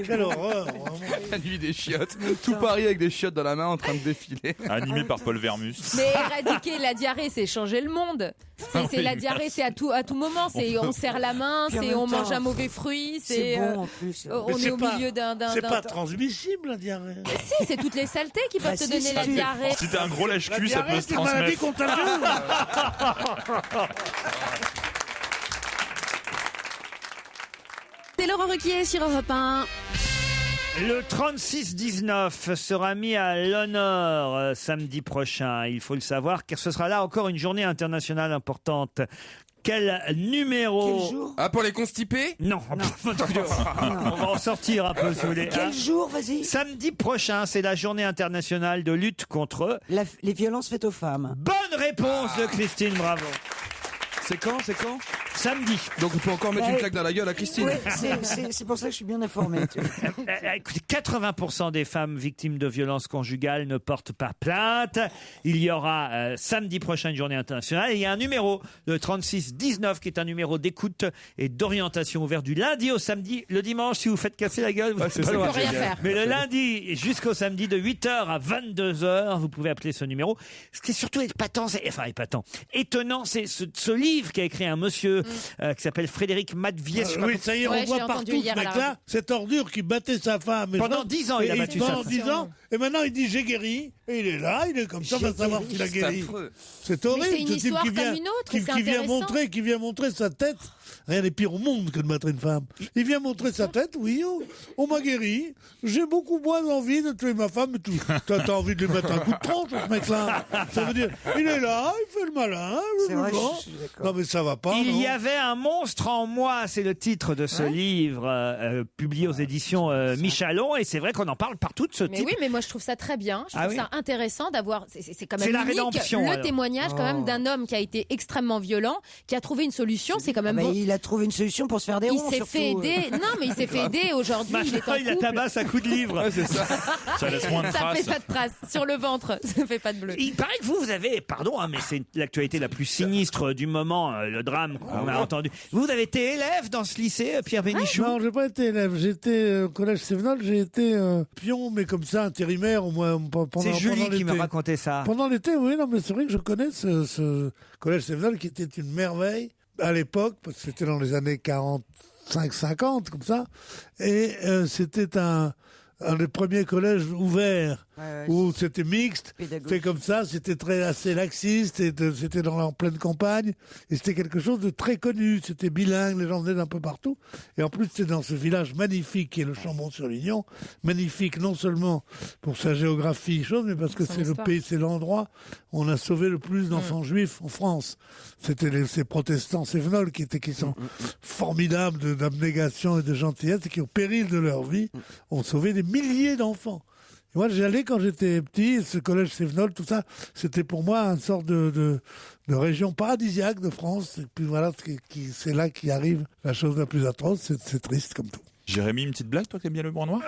Quelle horreur, vraiment. la nuit des chiottes. Tout Paris avec des chiottes dans la main en train de défiler. Animé par Paul Vermus. Mais éradiquer la diarrhée, c'est changer le monde. C'est la diarrhée, c'est à tout moment. C'est on serre la main, Puis en c'est même on mange temps, un mauvais fruit, C'est c'est bon en plus. on Mais est c'est au pas- milieu d'un. C'est pas transmissible, la diarrhée. Si, c'est toutes les saletés qui peuvent Bah te si, donner si la tu- diarrhée. Si t'es un gros lèche-cul, La ça peut diarrhée, se c'est une maladie transmettre. contagieuse. C'est Laurent Ruquier sur Europe 1. Le 36-19 sera mis à l'honneur samedi prochain. Il faut le savoir, car ce sera là encore une journée internationale importante. Quel numéro? Quel jour? Ah, pour les constipés? Non, on va en sortir un peu, si vous voulez. Quel jour, vas-y? Samedi prochain, c'est la journée internationale de lutte contre... Les violences faites aux femmes. Bonne réponse de Christine, bravo. C'est quand Samedi. Donc on peut encore mettre Ouais. une claque dans la gueule à Christine. Oui, c'est pour ça que je suis bien informé. tu vois. Écoutez, 80% des femmes victimes de violences conjugales ne portent pas plainte. Il y aura samedi prochain une journée internationale. Et il y a un numéro, le 36-19, qui est un numéro d'écoute et d'orientation ouvert du lundi au samedi. Le dimanche, si vous faites casser la gueule, vous c'est n'êtes pas ça loin. qui est génial. Mais le lundi jusqu'au samedi, de 8h à 22h, vous pouvez appeler ce numéro. Ce qui est surtout épatant, étonnant, c'est ce livre qu'a écrit un monsieur qui s'appelle Frédéric Matvies. Oui, ça y est, Ouais, on je voit l'ai entendu partout ce hier à la mec-là, radio. cette ordure qui battait sa femme. Et Pendant je- 10 ans, il a et battu sa pendant femme. 10 ans, et maintenant il dit j'ai guéri, et il est là, il est comme ça, on va savoir s'il a C'est guéri. affreux. C'est horrible, Mais c'est une ce type histoire qui vient, comme une autre, qui, c'est qui vient intéressant. qui vient montrer sa tête. Rien n'est pire au monde que de battre une femme. Il vient montrer sa tête, oui, on m'a guéri, j'ai beaucoup moins envie de tuer ma femme, et tout. T'as envie de lui mettre un coup de tronche, ce mec-là. Ça veut dire, il est là, il fait le malin, C'est vrai, bon. je suis d'accord. Non mais ça va pas, Il non. y avait un monstre en moi, c'est le titre de ce livre publié aux éditions Michalon, et c'est vrai qu'on en parle partout de ce Mais type. oui, mais moi je trouve ça très bien. Je Ah trouve oui ça intéressant d'avoir. C'est quand même C'est la unique, rédemption, le alors. témoignage quand même d'un homme qui a été extrêmement violent, qui a trouvé une solution. C'est quand Ah même bah, bon. il a trouvé une solution pour se faire des Il ronds. s'est surtout. fait aider. Non, mais il s'est fait aider aujourd'hui. Il est en Maintenant, il a couple. tabasse à coups de livre. Ouais, c'est ça. Ça laisse moins de Ça traces. fait pas de traces sur le ventre. Ça fait pas de bleu. Il paraît que vous avez, pardon, mais c'est l'actualité la plus sinistre du moment, le drame qu'on a entendu. Vous avez été élève dans ce lycée, Pierre Bénichou? Non, j'ai pas été élève. J'étais au collège Sévenol, j'ai été pion, mais comme ça, intérimaire, au moins pendant C'est Julie pendant qui m'a l'été. raconté ça. Pendant l'été, oui, non, mais c'est vrai que je connais ce collège Sévenol qui était une merveille à l'époque, parce que c'était dans les années 45-50, comme ça. Et c'était un des premiers collèges ouverts où c'était mixte, fait comme ça, c'était assez laxiste, c'était en pleine campagne, et c'était quelque chose de très connu, c'était bilingue, les gens venaient d'un peu partout, et en plus c'était dans ce village magnifique qui est le Chambon-sur-Lignon, magnifique non seulement pour sa géographie, mais parce que c'est le pays, c'est l'endroit où on a sauvé le plus d'enfants juifs en France. C'était ces protestants sévenols qui sont formidables d'abnégation et de gentillesse, et qui au péril de leur vie ont sauvé des milliers d'enfants. Et moi, j'y allais quand j'étais petit, ce collège Sévenol, tout ça, c'était pour moi une sorte de région paradisiaque de France. Et puis voilà, c'est là qu'arrive la chose la plus atroce, c'est triste comme tout. Jérémy, une petite blague, toi qui aimes bien le blanc noir?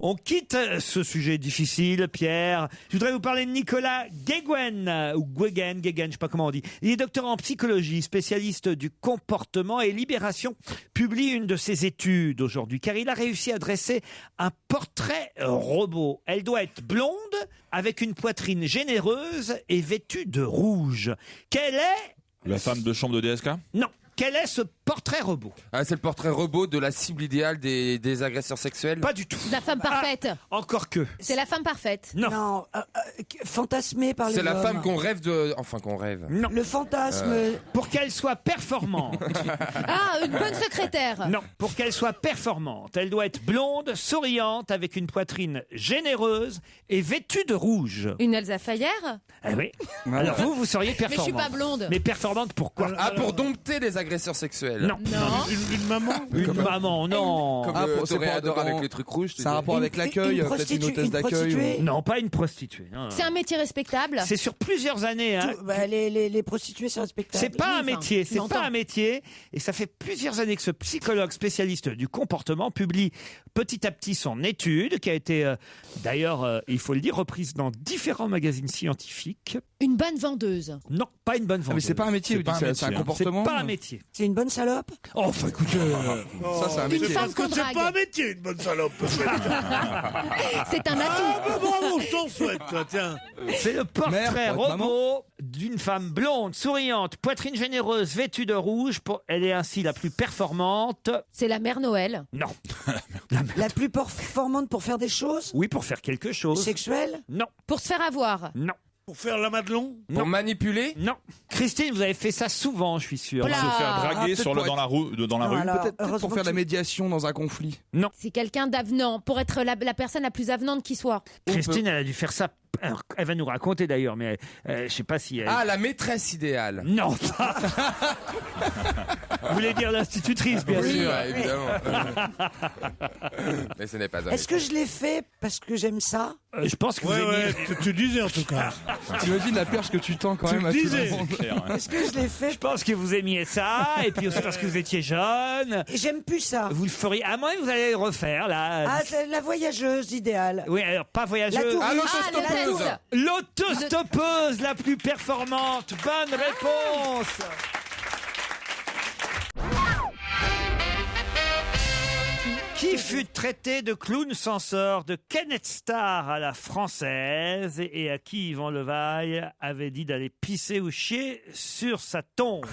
On quitte ce sujet difficile, Pierre. Je voudrais vous parler de Nicolas Guéguen, ou Guéguen, je sais pas comment on dit. Il est docteur en psychologie, spécialiste du comportement, et Libération publie une de ses études aujourd'hui, car il a réussi à dresser un portrait robot. Elle doit être blonde, avec une poitrine généreuse et vêtue de rouge. Quelle est... La femme de chambre de DSK? Non. Quel est ce portrait robot? Ah, c'est le portrait robot de la cible idéale des agresseurs sexuels? Pas du tout. La femme parfaite. Encore que. C'est la femme parfaite. Non. Fantasmée par les C'est la hommes. femme qu'on rêve de... Enfin, qu'on rêve. Non. Le fantasme. Pour qu'elle soit performante. Ah, une bonne secrétaire. Non, pour qu'elle soit performante, elle doit être blonde, souriante, avec une poitrine généreuse et vêtue de rouge. Une Elsa Fayer. Eh oui. Alors vous seriez Mais je performante. suis pas blonde. Mais performante pourquoi? Ah, pour dompter les agresseurs sexuels. sexuelle. Non. Une maman Une maman, non. Comme Ah, le c'est pas toréador dedans. avec les trucs rouges. C'est un rapport avec l'accueil, peut-être une hôtesse d'accueil. Non, pas une prostituée. non. C'est un métier respectable. C'est sur plusieurs années. Hein. Les prostituées, c'est respectable. C'est pas un métier, c'est longtemps. pas un métier. Et ça fait plusieurs années que ce psychologue spécialiste du comportement publie petit à petit son étude, qui a été d'ailleurs, il faut le dire, reprise dans différents magazines scientifiques. Une bonne vendeuse. Non, pas une bonne vendeuse. Ah, mais c'est pas un métier, C'est pas un c'est un métier, hein. comportement. C'est pas un métier. C'est une bonne salope. Oh, enfin, écoutez. Ça, c'est un Une métier. femme Parce que qu'on c'est drague. pas un métier, une bonne salope. C'est un Ah, atout. bah bravo, je t'en souhaite, toi, tiens. C'est le portrait Mère, pour être robot d'une femme blonde, souriante, poitrine généreuse, vêtue de rouge. Elle est ainsi la plus performante. C'est la mère Noël. Non. La plus performante pour faire des choses Oui, pour faire quelque chose. sexuelles. Non. Pour se faire avoir. Non. Pour faire la Madelon. Pour manipuler. Non. Christine, vous avez fait ça souvent, je suis sûr. Voilà. Se faire draguer peut-être pour dans la rue. Alors, Peut-être heureusement pour faire que la tu- médiation dans un conflit. C'est quelqu'un d'avenant. Pour être la personne la plus avenante qui soit. Christine, elle a dû faire ça. Alors, elle va nous raconter d'ailleurs, mais je sais pas si elle... Ah, la maîtresse idéale. Non, pas. Vous voulez dire l'institutrice, bien Oui, sûr. ouais, évidemment. Mais ce n'est pas un Est-ce que je l'ai fait parce que j'aime ça Je pense que vous Ouais, aimiez... ouais, tu disais en tout cas. T'imagines la perche que tu tends quand Tu même le à tout disais. le monde. Est-ce que je l'ai fait Je pense que vous aimiez ça, et puis aussi parce que vous étiez jeune. Et j'aime plus ça. Vous le feriez... À moins que vous allez le refaire, là. Ah, c'est la voyageuse idéale. Oui, alors pas voyageuse. La touriste. Ah, l'autostoppeuse. L'autostoppeuse la plus performante. Bonne réponse. Qui fut traité de clown censeur de Kenneth Starr à la française et à qui Yvan Levaille avait dit d'aller pisser ou chier sur sa tombe.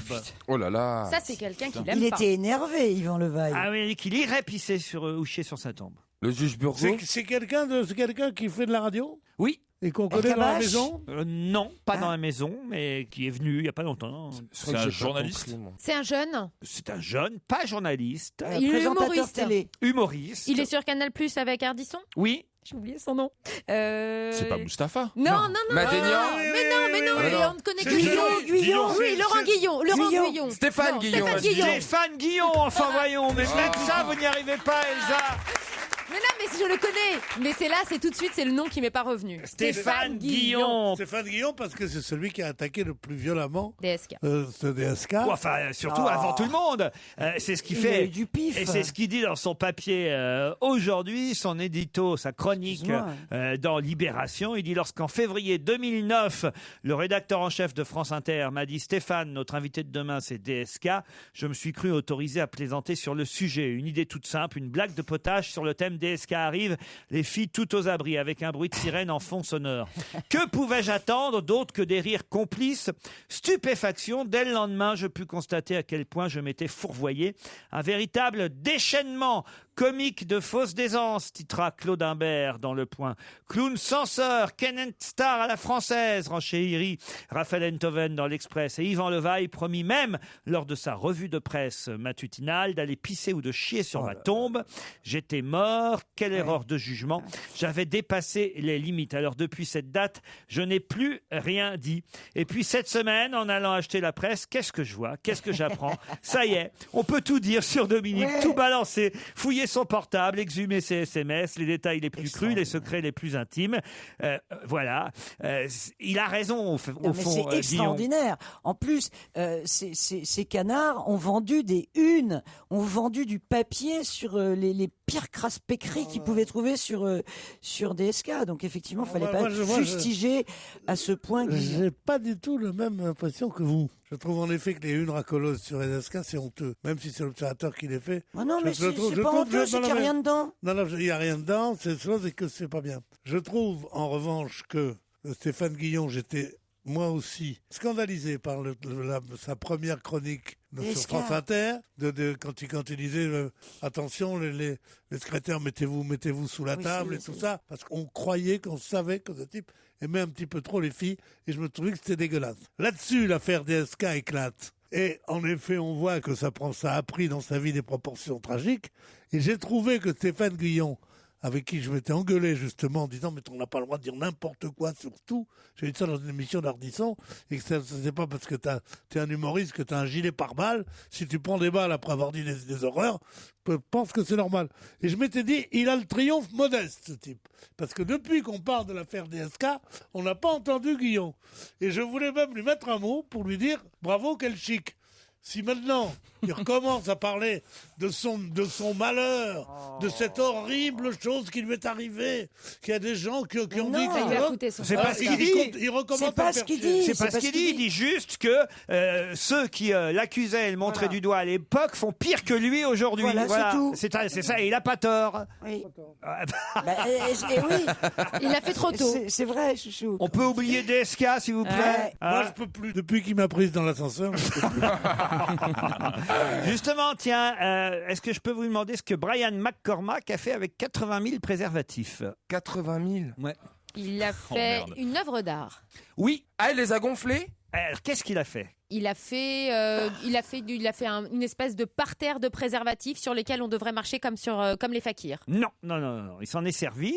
Oh là là. Ça, c'est quelqu'un qui l'aime Il pas. était énervé, Yvan Levaille. Ah oui, qu'il irait pisser ou chier sur sa tombe. Le juge Burgot. C'est quelqu'un qui fait de la radio Oui. et qu'on connaît dans la Cabache maison. Non, pas dans la maison, mais qui est venu il n'y a pas longtemps. C'est un journaliste. C'est un jeune. C'est un jeune, pas journaliste, Il est Présentateur humoriste. télé. humoriste. Il est sur Canal Plus avec Ardisson. Oui. J'ai oublié son nom. C'est pas Mustapha. Non. Madénian. Mais non, Ah, non. on ne connaît que Guillon. Guillon. Oui, Laurent Guillon. Laurent Guillon. Stéphane Non, Guillon. Stéphane Guillon. Stéphane Guillon, enfin voyons, mais même ça, vous n'y arrivez pas, Elsa. Mais non, mais je le connais. Mais c'est là, c'est tout de suite, c'est le nom qui m'est pas revenu. Stéphane Guillon. Stéphane Guillon, parce que c'est celui qui a attaqué le plus violemment DSK. ce DSK. Enfin, surtout avant tout le monde. C'est ce qu'il Il a fait. eu du pif. Et c'est ce qu'il dit dans son papier aujourd'hui, son édito, sa chronique Excuse-moi. dans Libération. Il dit: lorsqu'en février 2009, le rédacteur en chef de France Inter m'a dit: Stéphane, notre invité de demain, c'est DSK, je me suis cru autorisé à plaisanter sur le sujet. Une idée toute simple, une blague de potage sur le thème DSK arrive, les filles toutes aux abris, avec un bruit de sirène en fond sonore. Que pouvais-je attendre d'autre que des rires complices? Stupéfaction, dès le lendemain, je pus constater à quel point je m'étais fourvoyé. Un véritable déchaînement comique de fausse d'aisance, titra Claude Imbert dans Le Point. Clown censeur, Kenneth Starr à la française, renchérit Raphaël Enthoven dans l'Express. Et Yvan Levaille promit même, lors de sa revue de presse matinale, d'aller pisser ou de chier sur ma tombe. J'étais mort, quelle erreur de jugement. J'avais dépassé les limites. Alors depuis cette date, je n'ai plus rien dit. Et puis cette semaine, en allant acheter la presse, qu'est-ce que je vois? Qu'est-ce que j'apprends? Ça y est, on peut tout dire sur Dominique, tout balancer, fouiller son portable, exhumer ses SMS, les détails les plus crus, les secrets les plus intimes. Voilà. Il a raison, au fond. C'est Guillon. extraordinaire. En plus, ces canards ont vendu des unes, ont vendu du papier sur les pires crasse-pécris qu'ils pouvaient trouver sur DSK. Donc effectivement, il fallait pas fustiger à ce point. J'ai pas du tout la même impression que vous. Je trouve en effet que les unes racoleuses sur DSK, c'est honteux. Même si c'est l'observateur qui les fait. Ah non, mais c'est pas honteux, c'est qu'il n'y a rien dedans. Non, il n'y a rien dedans, c'est chose et que c'est pas bien. Je trouve en revanche que Stéphane Guillon, j'étais moi aussi scandalisé par sa première chronique sur France Inter, quand il disait attention les secrétaires, mettez-vous sous la table et tout ça, parce qu'on croyait, qu'on savait que ce type aimait un petit peu trop les filles, et je me trouvais que c'était dégueulasse. Là-dessus, l'affaire DSK éclate. Et en effet, on voit que ça a pris dans sa vie des proportions tragiques. Et j'ai trouvé que Stéphane Guillon avec qui je m'étais engueulé justement en disant mais on n'a pas le droit de dire n'importe quoi surtout. J'ai dit ça dans une émission d'Ardisson et que c'est pas parce que t'es un humoriste que t'as un gilet pare-balles. Si tu prends des balles après avoir dit des horreurs, je pense que c'est normal. Et je m'étais dit il a le triomphe modeste ce type. Parce que depuis qu'on parle de l'affaire DSK, on n'a pas entendu Guillon. Et je voulais même lui mettre un mot pour lui dire bravo, quel chic. Si maintenant il recommence à parler de son malheur, de cette horrible chose qui lui est arrivée, qu'il y a des gens qui ont dit c'est pas ce qu'il dit. Il recommence C'est pas ce qu'il dit. C'est pas ce qu'il dit. Il dit juste que ceux qui l'accusaient et le montraient du doigt à l'époque font pire que lui aujourd'hui. Voilà, c'est tout. C'est ça, et il a pas tort. Oui. Et oui. Il l'a fait trop tôt. C'est vrai, chouchou. On peut oublier DSK, s'il vous plaît. Moi, je peux plus. Depuis qu'il m'a prise dans l'ascenseur, je peux plus. Justement, tiens, est-ce que je peux vous demander ce que Brian McCormack a fait avec 80 000 préservatifs? 80 000 Ouais. Il a fait une œuvre d'art. Oui. Ah, il les a gonflés? Alors, qu'est-ce qu'il a fait? Il a fait une espèce de parterre de préservatifs sur lesquels on devrait marcher comme les fakirs. Non. Il s'en est servi.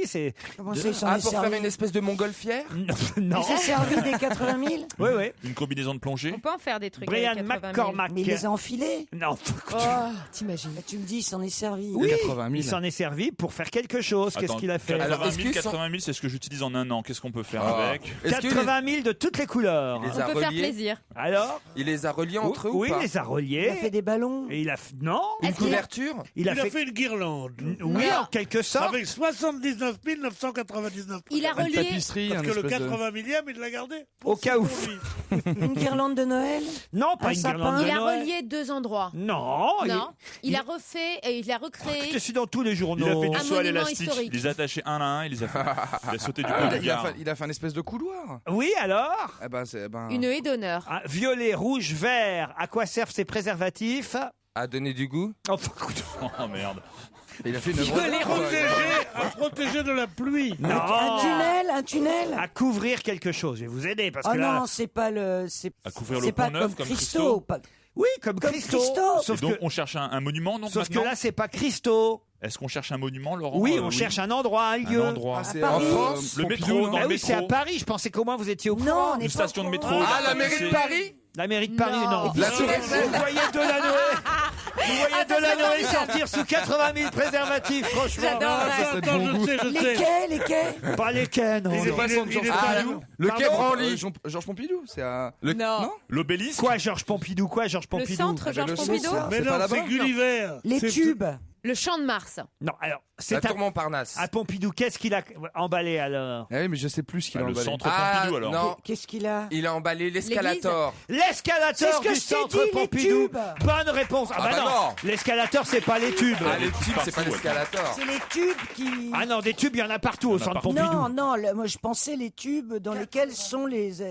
Comment ça, il s'en est pour servi faire une espèce de montgolfière? Non. Il s'est servi des 80 000? Oui. Une combinaison de plongée? On peut en faire des trucs. Brian avec 80 000. McCormack. Mais il les a enfilés? Non. T'imagines? Tu me dis, il s'en est servi. Oui, 80 000. il s'en est servi pour faire quelque chose. Qu'est-ce Attends, qu'il a fait? 80 000, est-ce que 80 000, c'est ce que j'utilise en un an. Qu'est-ce qu'on peut faire Ah. avec? 80 000 de toutes les couleurs. Il les On a peut faire reliés? plaisir. Alors? Il les a reliés entre eux Oui, ou pas? il les a reliés. Il a fait des ballons. Et non. Une couverture? Il a fait une guirlande. Oui, en quelque sorte. Avec 79 999. Il a relié. Tapisserie, Parce un que le espèce de- 80 millième, il l'a gardé. Au cas où. Une guirlande de Noël? Non, pas Un une sapin. guirlande de Il a Noël. relié 2 endroits. Non. Il a refait et il a recréé. Je suis dans tous les journaux. Il a fait du Un saut à monument l'élastique. historique. Il les a attachés un à un. Il les a fait. Il a sauté du pont Il du a gare. fait un espèce de couloir. Oui, alors? Une haie d'honneur. Ah, violet, rouge, vert. À quoi servent ces préservatifs? À donner du goût? Oh merde. Il a fait une œuvre À protéger de la pluie. Non. Un tunnel? À couvrir quelque chose. Je vais vous aider parce Oh que là. non, c'est pas le. À couvrir c'est le pas pont neuf comme Christo. Christo. Oui, comme Christo. Et Sauf donc que, on cherche un monument, non? sauf que maintenant là, c'est pas Christo. Est-ce qu'on cherche un monument, Laurent? Oui, on cherche un endroit, un lieu. Un endroit. Ah, c'est Paris. en France, le métro, dans Ah le oui, c'est à métro. Paris. Je pensais qu'au moins vous étiez au courant. Non, on Une n'est pas station de au métro. courant. Ah, la mairie de Paris? La mairie de Paris, Non. non. La Tour Vous Eiffel. voyez Delanoë Vous voyez Delanoë sortir sous 80 000 préservatifs, franchement. J'adore. Attends, je sais. Les quais? Pas les quais, non. Il est pas Georges Pompidou. Le Pardon quai Branly. Georges Pompidou, c'est à... Non. L'obélisque? Quoi, Georges Pompidou? Quoi, Georges Le Pompidou? centre ben, Georges le Pompidou. centre, Mais c'est pas non, là-bas? c'est Gulliver. Les C'est- tubes? Le champ de Mars. Non, alors, La c'est tour Montparnasse. à Pompidou. Qu'est-ce qu'il a emballé alors? Ah oui, mais je sais plus ce qu'il a Le emballé. centre Ah, Pompidou, alors. non. Qu'est-ce qu'il a? Il a emballé l'escalator. C'est L'escalator ce que du je t'ai centre dit, les Pompidou. tubes. Bonne réponse. Ah, Ah bah bah non. non. L'escalator, c'est pas les tubes. Ah, les tubes, c'est pas l'escalator. C'est les tubes qui... Ah non, des tubes, il y en a partout au centre Pompidou. Non, moi je pensais les tubes dans lesquels sont les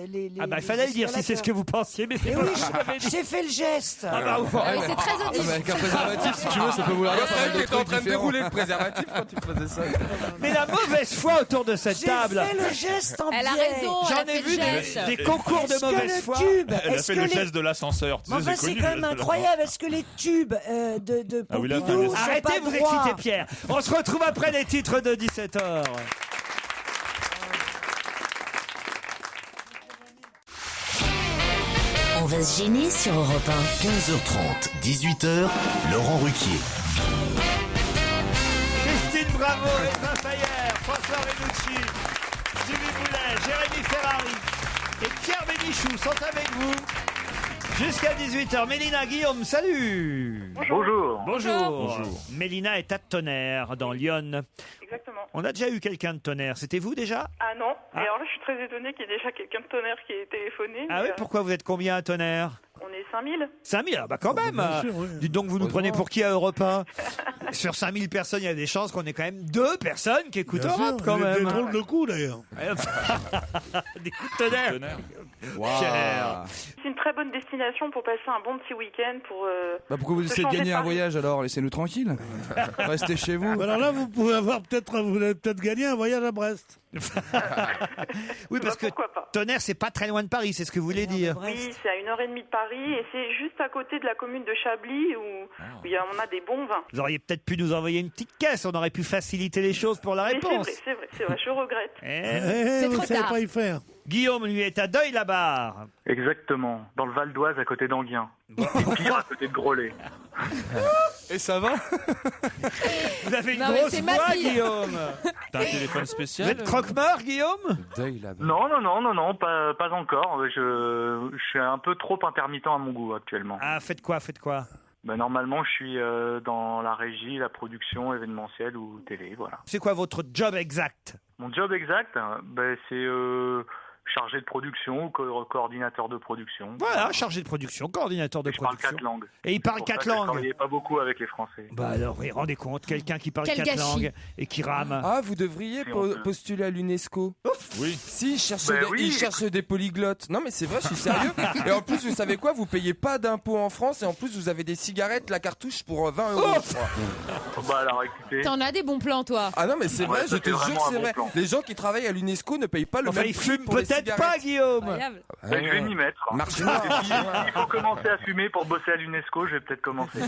Ah bah il fallait le dire si c'est ce que vous pensiez, mais c'est Mais pas oui, ce que vous avez dit. j'ai fait le geste. Ah bah, Ah oui, c'est très Ah, audible. mais avec un préservatif, si tu veux, ça peut vouloir dire C'est pas vrai mal que de t'étais en trucs train de différents. dérouler le préservatif quand tu faisais ça. Mais la mauvaise foi autour de cette J'ai table. fait le geste en Elle a biais. raison. J'en elle a ai fait vu le geste. des concours de Est-ce que mauvaise le foi. tube, Elle a est-ce fait que le les... geste de l'ascenseur. Tu Mais sais, enfin, c'est c'est connu. quand même incroyable. Est-ce que les tubes de Ah oui, là, Pompidou sont Arrêtez pas de vous droits? exciter, Pierre. On se retrouve après les titres de 17h. On va se gêner sur Europe 1. 15h30, 18h, Laurent Ruquier. Christine Bravo, Eva Fayer, François Renucci, Jimmy Boulet, Jérémy Ferrari et Pierre Bénichou sont avec vous jusqu'à 18h. Mélina, Guillaume, salut. Bonjour. Bonjour. Mélina est à Tonnerre, dans l'Yonne. Exactement. On a déjà eu quelqu'un de Tonnerre. C'était vous déjà? Ah non. Ah. Et alors là, je suis très étonnée qu'il y ait déjà quelqu'un de Tonnerre qui ait téléphoné. Ah mais, oui, pourquoi vous êtes combien à Tonnerre? On est 5000. 5000, ah bah quand même. bien sûr, oui. Dites donc, vous nous prenez pour qui à Europe 1? Sur 5000 personnes, il y a des chances qu'on ait quand même 2 personnes qui écoutent Bien Europe sûr, quand des même. drôles de coups d'ailleurs. Des coups de Tonnerre. Cher. C'est une très bonne destination pour passer un bon petit week-end. Pourquoi vous essayez de gagner un voyage alors? Laissez-nous tranquille. Restez chez vous. Alors là, vous allez peut-être gagner un voyage à Brest. Oui, parce que Tonnerre, c'est pas très loin de Paris, c'est ce que vous voulez dire. Oui, c'est à 1h30 de Paris et c'est juste à côté de la commune de Chablis où on a des bons vins. Vous auriez peut-être pu nous envoyer une petite caisse, on aurait pu faciliter les choses pour la Mais réponse. c'est vrai, je regrette. C'est vous trop savez tard. pas y faire. Guillaume, lui, est à Deuil-la-Barre. Exactement, dans le Val d'Oise à côté d'Anguien. Et pire à côté de Groslay. Et ça va? Vous avez une Non, mais grosse c'est ma voix, fille. Guillaume. T'as un téléphone spécial? Vous êtes croque-mort, Guillaume? Non, pas encore. Je suis un peu trop intermittent à mon goût actuellement. Ah, faites quoi? Normalement, je suis dans la régie, la production événementielle ou télé, voilà. C'est quoi votre job exact? Mon job exact, c'est chargé de production ou coordinateur de production. Voilà, chargé de production, coordinateur de Je parle production. 4 langues. Et il parle C'est pour 4 ça que langues. Je travaillais pas beaucoup avec les Français. Bah alors, oui, rendez compte, quelqu'un qui parle Quel 4 gâchis. langues et qui rame. Ah, vous devriez postuler à l'UNESCO. Oui. Si, ils cherchent des polyglottes. Non, mais c'est vrai, je suis sérieux. Et en plus, vous savez quoi? Vous payez pas d'impôts en France et en plus, vous avez des cigarettes, la cartouche pour 20 €. Alors écoutez. T'en as des bons plans, toi. Ah non, mais c'est vrai, ça je te fait jure vraiment que un c'est bon vrai. plan. Les gens qui travaillent à l'UNESCO ne payent pas le Enfin, même il prix fume pour les peut-être cigarettes. pas, Guillaume. Incroyable. Je vais m'y mettre. Marche Et puis, il faut commencer à fumer pour bosser à l'UNESCO, je vais peut-être commencer.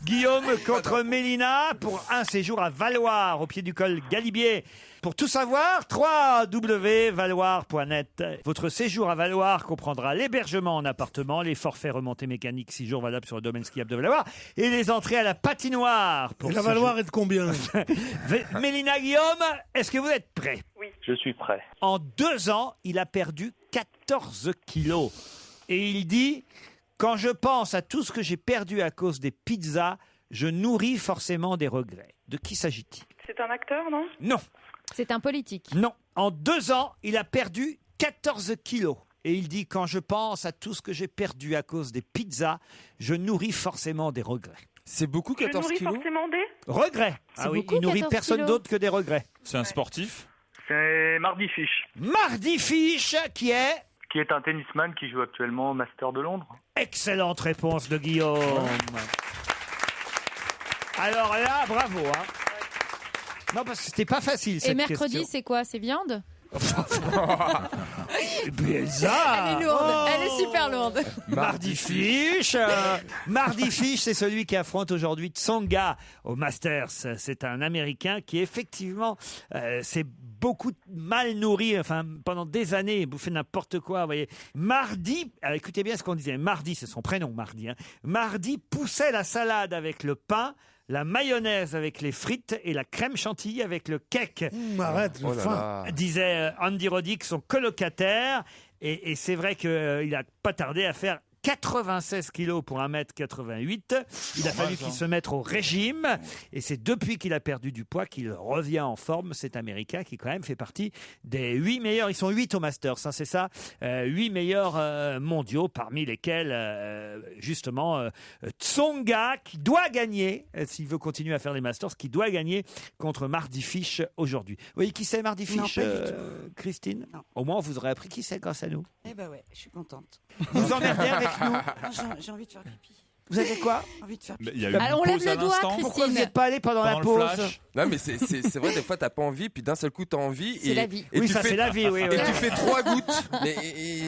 Guillaume contre Mélina pour un séjour à Valloire, au pied du col Galibier. Pour tout savoir, www.valloire.net. Votre séjour à Valloire comprendra l'hébergement en appartement, les forfaits remontées mécaniques 6 jours valables sur le domaine skiable de Valloire et les entrées à la patinoire. Et la Valloire est de combien? Mélina, Guillaume, est-ce que vous êtes prêts? Oui. Je suis prêt. En 2 ans, il a perdu 14 kilos. Et il dit, quand je pense à tout ce que j'ai perdu à cause des pizzas, je nourris forcément des regrets. De qui s'agit-il? C'est un acteur, non? Non. C'est un politique. Non. En 2 ans, il a perdu 14 kilos. Et il dit, quand je pense à tout ce que j'ai perdu à cause des pizzas, je nourris forcément des regrets. C'est beaucoup, 14 Je nourris kilos? forcément des... Regrets. Ah oui, beaucoup, il nourrit 14 personne kilos. d'autre que des regrets. C'est un sportif? C'est Mardy Fish, Mardy Fish, qui est... qui est un tennisman qui joue actuellement au Master de Londres. Excellente réponse de Guillaume. Alors là, bravo. Hein. Non, parce que c'était pas facile, cette Et mercredi, question. c'est quoi? C'est viande? Elsa. Elle est lourde. Oh. Elle est super lourde. Mardy Fish. Mardy Fish, c'est celui qui affronte aujourd'hui Tsonga au Masters. C'est un Américain qui effectivement s'est beaucoup mal nourri, enfin pendant des années, bouffé n'importe quoi. Vous voyez, Mardy, alors écoutez bien ce qu'on disait. Mardy, c'est son prénom, Mardy. Hein. Mardy poussait la salade avec le pain, la mayonnaise avec les frites et la crème chantilly avec le cake. Arrête, Oh j'ai là faim. là. Disait Andy Roddick, son colocataire. Et c'est vrai qu'il a pas tardé à faire 96 kilos pour 1m88. Il a fallu qu'il se mette au régime. Et c'est depuis qu'il a perdu du poids qu'il revient en forme. Cet Américain qui quand même fait partie des 8 meilleurs. Ils sont 8 au Masters, hein, c'est ça 8 meilleurs mondiaux, parmi lesquels justement Tsonga, qui doit gagner, s'il veut continuer à faire les Masters, qui doit gagner contre Mardy Fish aujourd'hui. Vous voyez qui c'est Mardy Non, Fish, pas du tout. Christine? Non. Au moins, vous aurez appris qui c'est grâce à nous. Eh ben ouais, je suis contente. Vous emmerdez avec nous. Non, j'ai envie de faire pipi. Vous avez quoi? Envie de faire Mais pipi. il y a eu une Alors, on lève pause à le doigt, l'instant. Christine. Pourquoi vous n'êtes pas allé pendant la Pendant le pause? flash. Non, mais c'est vrai, des fois, t'as pas envie, puis d'un seul coup, t'as envie. C'est la vie. Et Oui, tu ça fais- c'est la vie, oui. Et oui. tu fais 3 gouttes. Mais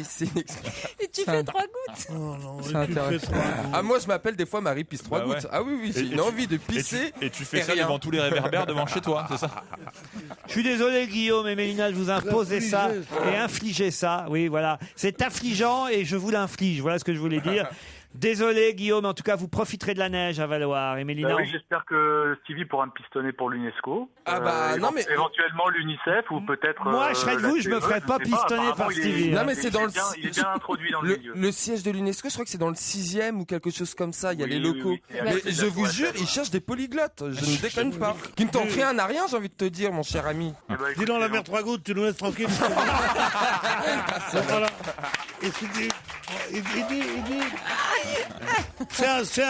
c'est inexplicable. Et tu fais 3 gouttes. Oh non, C'est et tu intéressant. fais trois. Ah, moi, je m'appelle des fois Marie pisse 3 Bah ouais. gouttes. Ah oui, oui, j'ai Et une tu- envie de pisser. Et tu fais et ça rien. devant tous les réverbères devant chez toi, c'est ça? Je suis désolé, Guillaume et Mélina, de vous imposer ça et infliger ça. Oui, voilà. C'est affligeant et je vous l'inflige. Voilà ce que je voulais dire. Désolé, Guillaume. En tout cas, vous profiterez de la neige à Valloire. Et Mélina, Oui, j'espère que Stevie pourra me pistonner pour l'UNESCO. Ah bah, non, mais- éventuellement l'UNICEF ou peut-être. Moi, je serais de vous, la je me CE, ferais pas je sais pistonner apparemment, par il est- Stevie. Non, mais c'est dans le. Il est bien introduit dans le milieu. Le siège de l'UNESCO, je crois que c'est dans le 6e ou quelque chose comme ça. Il y a Oui, les oui, locaux. oui. Et à Mais côté de je la vous Tour jure, Eiffel. ils cherchent des polyglottes. Je ne déconne pas. Qui ne tentent rien à rien, j'ai envie de te dire, mon cher ami. Eh ben, écoute, Dis donc la c'est mer 3 gouttes, tu nous laisses tranquille. Voilà. Et il dit, c'est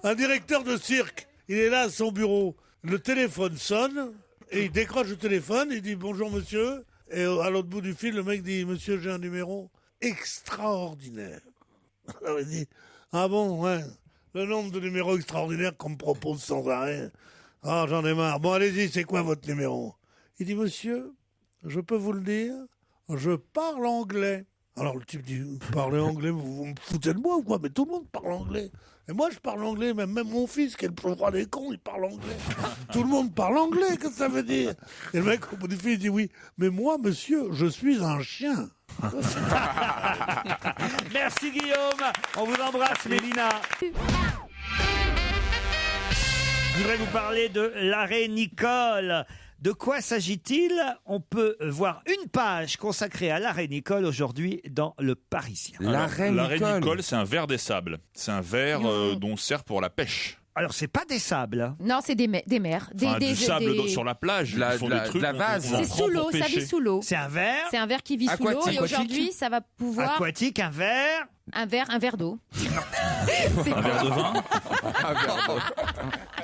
un directeur de cirque. Il est là à son bureau. Le téléphone sonne et il décroche le téléphone. Il dit bonjour monsieur. Et à l'autre bout du fil, le mec dit monsieur, j'ai un numéro. extraordinaires. Alors il dit, ah bon, ouais, le nombre de numéros extraordinaires qu'on me propose sans arrêt. Ah, j'en ai marre. Bon, allez-y, c'est quoi votre numéro? Il dit, monsieur, je peux vous le dire, je parle anglais. Alors le type dit, vous parlez anglais, vous me foutez de moi ou quoi? Mais tout le monde parle anglais. Et moi je parle anglais, même mon fils, qui est le plus roi des cons, il parle anglais. Tout le monde parle anglais, qu'est-ce que ça veut dire? Et le mec au bout du fil, il dit, oui, mais moi, monsieur, je suis un chien. Merci Guillaume, on vous embrasse Mélina. Je voudrais vous parler de l'arrêt Nicole. De quoi s'agit-il? On peut voir une page consacrée à l'arrêt Nicole aujourd'hui dans Le Parisien. L'arrêt Nicole, c'est un ver des sables. C'est un ver dont on sert pour la pêche. Alors, c'est pas des sables. Non, c'est des mers. Enfin, du sable sur la plage. Ils font des trucs. La vase. C'est sous l'eau, ça vit sous l'eau. C'est un ver. C'est un ver qui vit sous l'eau. Et aujourd'hui, ça va pouvoir. Aquatique, un ver. Un verre d'eau. Un verre de vin.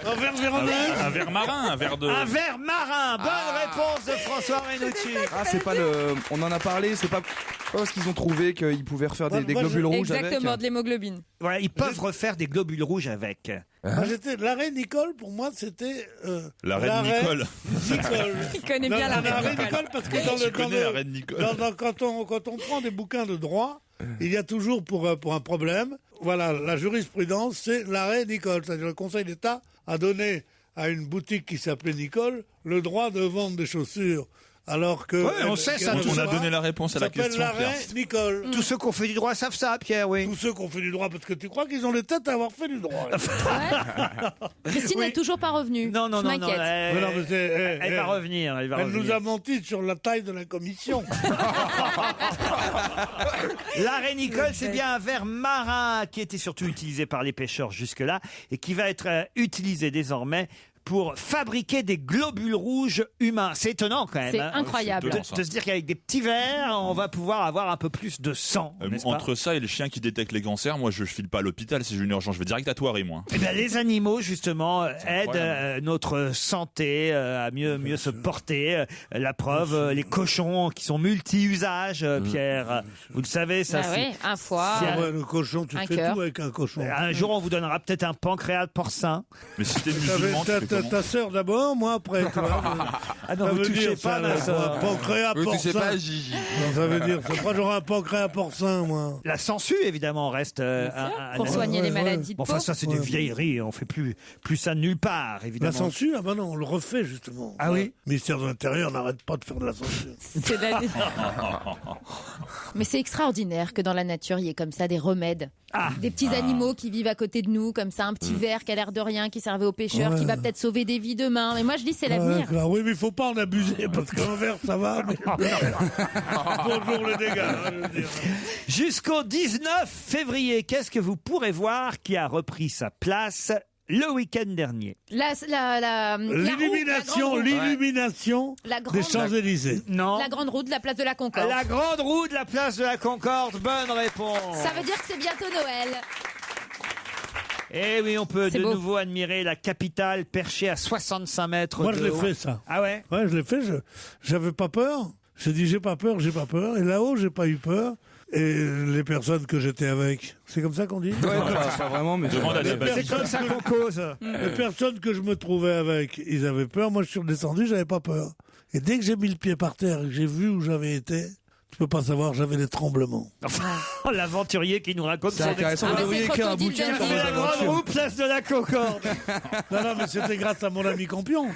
Un verre vérandin. Un verre marin, un verre de. Un ver marin. Bonne réponse de François Renucci. Ah, c'est pas le. On en a parlé, c'est pas parce qu'ils ont trouvé qu'ils pouvaient refaire des globules rouges avec. Exactement, de l'hémoglobine. Voilà, ils peuvent refaire des globules rouges avec. L'arrêt Nicole, pour moi, c'était. L'arrêt Nicole. Il connaît bien l'arrêt Nicole parce que quand on prend des bouquins de droit, il y a toujours pour un problème. Voilà, la jurisprudence, c'est l'arrêt Nicole. C'est-à-dire le Conseil d'État a donné à une boutique qui s'appelait Nicole le droit de vendre des chaussures. Alors que. Ouais, on sait ça. On a donné la réponse à la question. Ça s'appelle l'arrêt Nicole. Tous ceux qui ont fait du droit savent ça, Pierre, oui. Tous ceux qui ont fait du droit, parce que tu crois qu'ils ont les têtes à avoir fait du droit. Christine n'est toujours pas revenue. Non. Elle va revenir. Elle nous a menti sur la taille de la commission. L'arrêt Nicole, c'est bien un ver marin qui était surtout utilisé par les pêcheurs jusque-là et qui va être utilisé désormais pour fabriquer des globules rouges humains. C'est étonnant quand même. C'est incroyable. De se dire qu'avec des petits vers, on va pouvoir avoir un peu plus de sang. Entre ça et le chien qui détecte les cancers, moi je file pas à l'hôpital si j'ai une urgence, je vais direct à Thoiry, moi. Eh bien, les animaux justement aident notre santé à mieux se porter. La preuve, les cochons qui sont multi-usages, Pierre. Vous le savez, ça. Oui, un foie. Le cochon, tu fais tout avec un cochon. Un jour, on vous donnera peut-être un pancréas de porcin. Mais si t'es musulman, ta sœur d'abord, moi après. Ah non, vous touchez pas ma sœur. Un pancréas porcin. Vous touchez pas Gigi. Non, ça veut dire, c'est pas j'aurai un pancréas porcin, moi. La sangsue, évidemment, reste pour soigner les maladies de peau. Enfin, ça, c'est des vieilleries. On fait plus ça nulle part, évidemment. La sangsue, ah ben non, on le refait justement. Ah oui. Le ministère de l'Intérieur n'arrête pas de faire de la sangsue. Mais c'est extraordinaire que dans la nature, il y ait comme ça des remèdes. Des petits animaux qui vivent à côté de nous, comme ça, un petit ver qui a l'air de rien, qui servait aux pêcheurs, qui va peut-être sauver des vies demain. Mais moi, je dis, c'est l'avenir. Oui, mais il faut pas en abuser, parce qu'un verre, ça va. Mais... Bonjour les dégâts. Je veux dire. Jusqu'au 19 février, qu'est-ce que vous pourrez voir qui a repris sa place le week-end dernier? L'illumination des Champs-Élysées. Non. La grande roue de la place de la Concorde. La grande roue de la place de la Concorde. Bonne réponse. Ça veut dire que c'est bientôt Noël. Eh oui, on peut C'est de beau. nouveau admirer la capitale perchée à 65 mètres Moi, de je l'ai haut. fait, ça. Ah ouais? Ouais, je l'ai fait. J'avais pas peur. J'ai dit, j'ai pas peur. Et là-haut, j'ai pas eu peur. Et les personnes que j'étais avec, c'est comme ça qu'on dit? Ouais, pas vraiment, mais C'est comme ça qu'on cause. Les personnes que je me trouvais avec, ils avaient peur. Moi, je suis redescendu, j'avais pas peur. Et dès que j'ai mis le pied par terre et que j'ai vu où j'avais été, tu peux pas savoir, j'avais des tremblements. L'aventurier qui nous raconte c'est intéressant. Vous devriez écrire un bouquin sur vos la grande aventures. roue, place de la Concorde. Non, mais c'était grâce à mon ami Campion.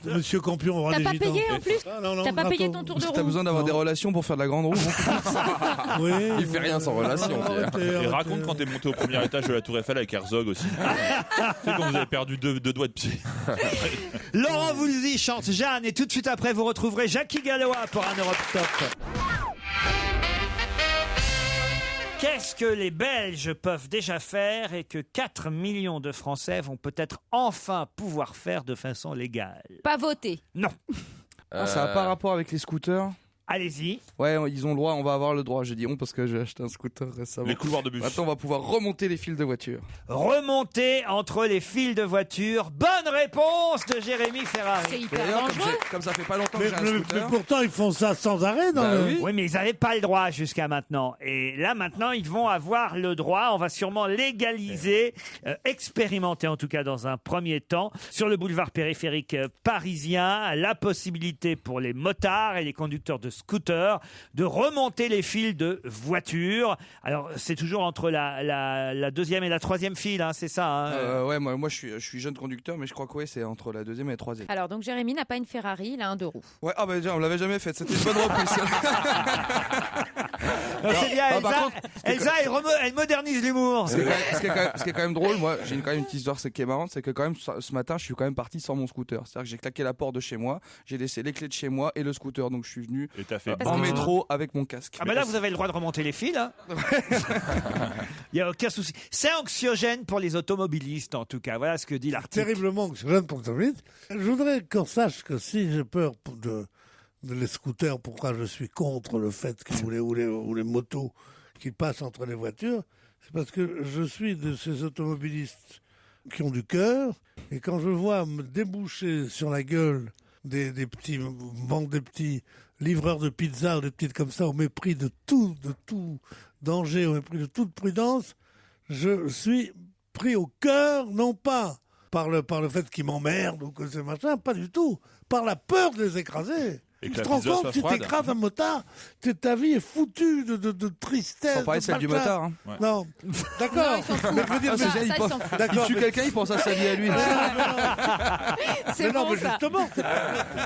Monsieur Campion, roi T'as des pas Gitans. payé en plus? Non, T'as pas payé gratos. ton tour de T'as roue? besoin d'avoir des relations pour faire de la grande roue. Oui. Il fait rien sans relation. Et raconte quand t'es monté au premier étage de la Tour Eiffel avec Herzog aussi. C'est quand vous avez perdu deux doigts de pied. Laurent Voulzy chante Jeanne et tout de suite après vous retrouverez Jackie Gallois pour un Europe Top. Qu'est-ce que les Belges peuvent déjà faire et que 4 millions de Français vont peut-être enfin pouvoir faire de façon légale? Pas voter. Non. Ça n'a pas rapport avec les scooters? Allez-y. Ouais, ils ont le droit, on va avoir le droit. J'ai dit on parce que j'ai acheté un scooter récemment. Les couloirs de bus. Maintenant, on va pouvoir remonter les fils de voiture. Remonter entre les fils de voiture. Bonne réponse de Jérémy Ferrari. C'est hyper D'ailleurs, dangereux. comme ça fait pas longtemps que Mais, j'ai un mais scooter. pourtant, ils font ça sans arrêt dans Bah le... oui. Oui, mais ils n'avaient pas le droit jusqu'à maintenant. Et là, maintenant, ils vont avoir le droit. On va sûrement légaliser, expérimenter en tout cas dans un premier temps, sur le boulevard périphérique parisien, la possibilité pour les motards et les conducteurs de scooters de remonter les fils de voiture. Alors, c'est toujours entre la deuxième et la troisième file, hein, c'est ça hein Ouais, moi je suis jeune conducteur, mais je crois que ouais, c'est entre la deuxième et la troisième. Alors, donc Jérémy n'a pas une Ferrari, il a un 2 roues. Ouais, ah bah déjà, on l'avait jamais fait. C'était une bonne reprise. C'est bien, Ah, Elsa, par contre, Elsa, elle modernise l'humour. Ce qui est quand même drôle, moi, j'ai quand même une petite histoire qui est marrante, c'est que quand même ce matin, je suis quand même parti sans mon scooter. C'est-à-dire que j'ai claqué la porte de chez moi, j'ai laissé les clés de chez moi et le scooter, donc je suis venu Et t'as fait en métro avec mon casque. Ah ben là, vous avez le droit de remonter les fils. Hein. Il n'y a aucun souci. C'est anxiogène pour les automobilistes, en tout cas. Voilà ce que dit l'article. Terriblement anxiogène pour le vite. Je voudrais qu'on sache que si j'ai peur de les scooters, pourquoi je suis contre le fait que ou les motos qui passent entre les voitures, c'est parce que je suis de ces automobilistes qui ont du cœur, et quand je vois me déboucher sur la gueule des petits livreurs de pizza ou des petites comme ça, au mépris de tout danger, au mépris de toute prudence, je suis pris au cœur, non pas par le fait qu'ils m'emmerdent ou que c'est machin, pas du tout, par la peur de les écraser. Et que Tu la te rends pizza compte, soit tu froide. t'écrases un motard, ta vie est foutue de tristesse. Sans parler de celle du machin. motard. Hein. Ouais. Non, d'accord. Non, il s'en fout. Mais je veux dire, Ah, mais- c'est déjà, il s'en fout. d'accord, il tue mais- quelqu'un, il pense à sa vie à lui. C'est non, bon, mais ça. justement, c'est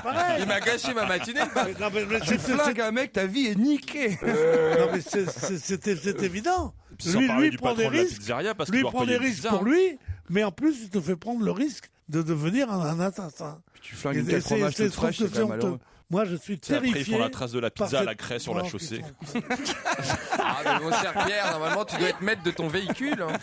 pareil. Il m'a gâché ma matinée. Non, mais Tu flingues un mec, ta vie est niquée. non, mais c'est évident. Puis sans parler Lui du prend des patron de la risques. pizzeria parce qu'il Lui doit prend repayer des une risques pizza, pour hein. lui, mais en plus, il te fait prendre le risque de devenir un assassin. Tu flingues une Et quelle fromage toute je trouve fraîche, que c'est quand même malheureux. honteux. Moi, je suis C'est après, ils terrifié. font la trace de la par pizza à la cette- craie sur la Oh, chaussée. putain. Ah, mais mon cher Pierre, normalement, tu dois être maître de ton véhicule. Hein.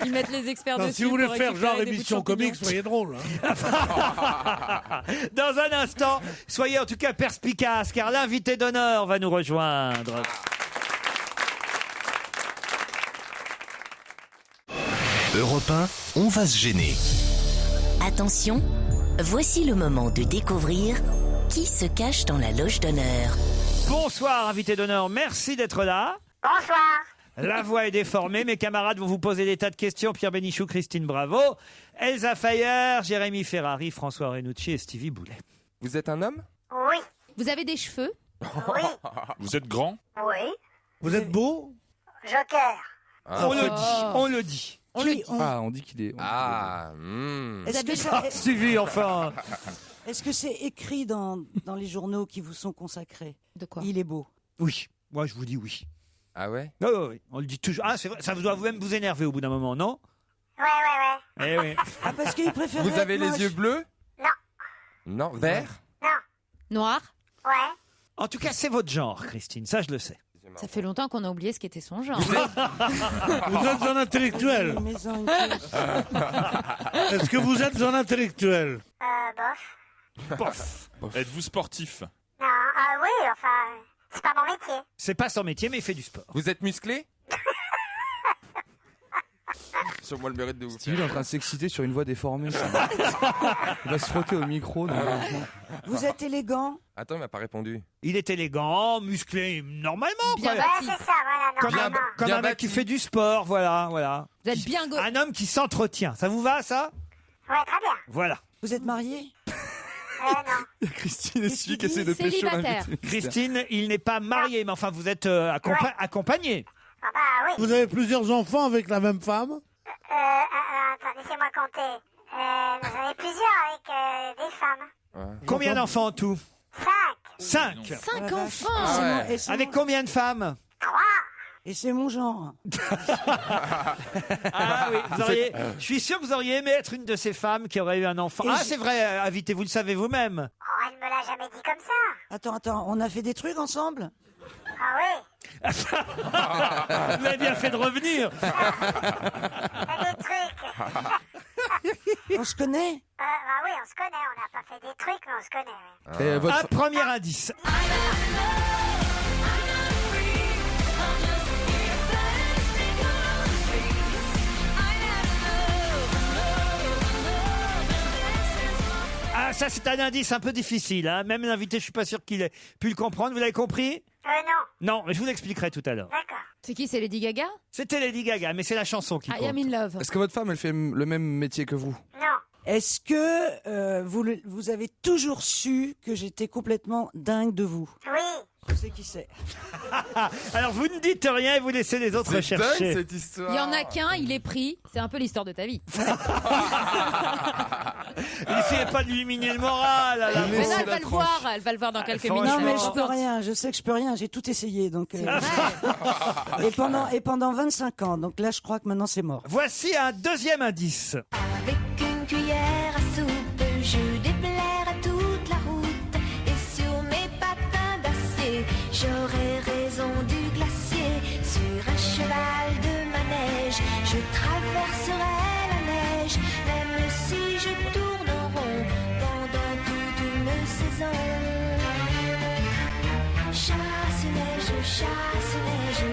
Ils mettent les experts Non, dessus. si vous voulez pour faire récupérer genre des bouts de émission champignons. comique, soyez drôle. Hein. Dans un instant, soyez en tout cas perspicaces, car l'invité d'honneur va nous rejoindre. Europe 1, on va se gêner. Attention, voici le moment de découvrir qui se cache dans la loge d'honneur. Bonsoir, invité d'honneur, merci d'être là. Bonsoir. La voix est déformée, mes camarades vont vous poser des tas de questions. Pierre Bénichou, Christine Bravo, Elsa Fayer, Jérémy Ferrari, François Renucci et Stevie Boulet. Vous êtes un homme? Oui. Vous avez des cheveux? Oui. Vous êtes grand? Oui. Vous êtes beau? Joker. Ah. On le dit, on le dit. Ah, on dit qu'il est. Ah, Est-ce que Ah, Stevie, enfin. est-ce que c'est écrit dans les journaux qui vous sont consacrés? De quoi? Il est beau. Oui, moi je vous dis oui. Ah ouais? Oui, oui, oui, on le dit toujours. Ah, c'est vrai, ça doit même vous énerver au bout d'un moment, non? Ouais. Eh oui. Ah, parce qu'il préfère. Vous avez les yeux bleus? Non. Non. Vert? Noir? Ouais. En tout cas, c'est votre genre, Christine, ça je le sais. Ça fait longtemps qu'on a oublié ce qu'était son genre. Vous êtes un intellectuel. Est-ce que vous êtes un intellectuel? Bof. Bof. Êtes-vous sportif? Non, oui, enfin, c'est pas mon métier. C'est pas son métier, mais il fait du sport. Vous êtes musclé? Sur moi le mérite de vous. Stevie est en train de s'exciter sur une voix déformée. Il va se frotter au micro. Vous êtes élégant? Attends, il m'a pas répondu. Il est élégant, musclé, normalement. Bien quoi. bâti. Ouais, c'est ça, voilà, Comme normalement. comme bien un mec bâti. qui fait du sport, voilà. Vous êtes bien Un homme qui s'entretient. Ça vous va, ça? Ouais, très bien. Voilà. Vous êtes marié? Non. Il y a Christine et Stevie qui essaient de pécho Célibataire. l'invité. Christine, il n'est pas marié, mais enfin, vous êtes accompagné. Ah bah oui. Vous avez plusieurs enfants avec la même femme? Attends, laissez-moi compter. J'en ai plusieurs avec des femmes. Combien d'enfants en tout? 5. 5. 5 enfants! Ah ouais. Et c'est Avec mon- combien de femmes? 3. Et c'est mon genre. Ah oui, je suis sûr que vous auriez aimé être une de ces femmes qui aurait eu un enfant. Et Ah, je- c'est vrai, invité, vous le savez vous-même. Oh, elle me l'a jamais dit comme ça. Attends, on a fait des trucs ensemble? Ah oui. Vous avez bien fait de revenir. T'as des trucs. On se connaît? Bah oui, on se connaît. On n'a pas fait des trucs, mais on se connaît. Oui. Et votre- Un premier indice. Ah, ça c'est un indice un peu difficile. Hein. Même l'invité, je suis pas sûr qu'il ait pu le comprendre. Vous l'avez compris? Non. Non, mais je vous l'expliquerai tout à l'heure. D'accord. C'est qui? C'est Lady Gaga? C'était Lady Gaga, mais c'est la chanson qui I compte. am in love. Est-ce que votre femme, elle fait le même métier que vous? Non. Est-ce que vous avez toujours su que j'étais complètement dingue de vous? Oui. Je sais qui c'est. Alors vous ne dites rien et vous laissez les autres C'est chercher. dingue, cette histoire. Il y en a qu'un, il est pris. C'est un peu l'histoire de ta vie. Essayez pas d'illuminer le moral. Là, Mais là, elle va le voir. Elle va le voir dans quelques minutes. Non, mais peu je peux importe. rien. Je sais que je peux rien. J'ai tout essayé. Donc, C'est vrai. et pendant 25 ans. Donc là, je crois que maintenant, c'est mort. Voici un deuxième indice. Avec une cuillère à soupe, je déblaire à toute la route. Et sur mes patins d'acier, j'aurais raison du glacier. Sur un cheval de manège, je traverserai la neige. Même si je tourne en rond pendant toute une saison. Chasse neige,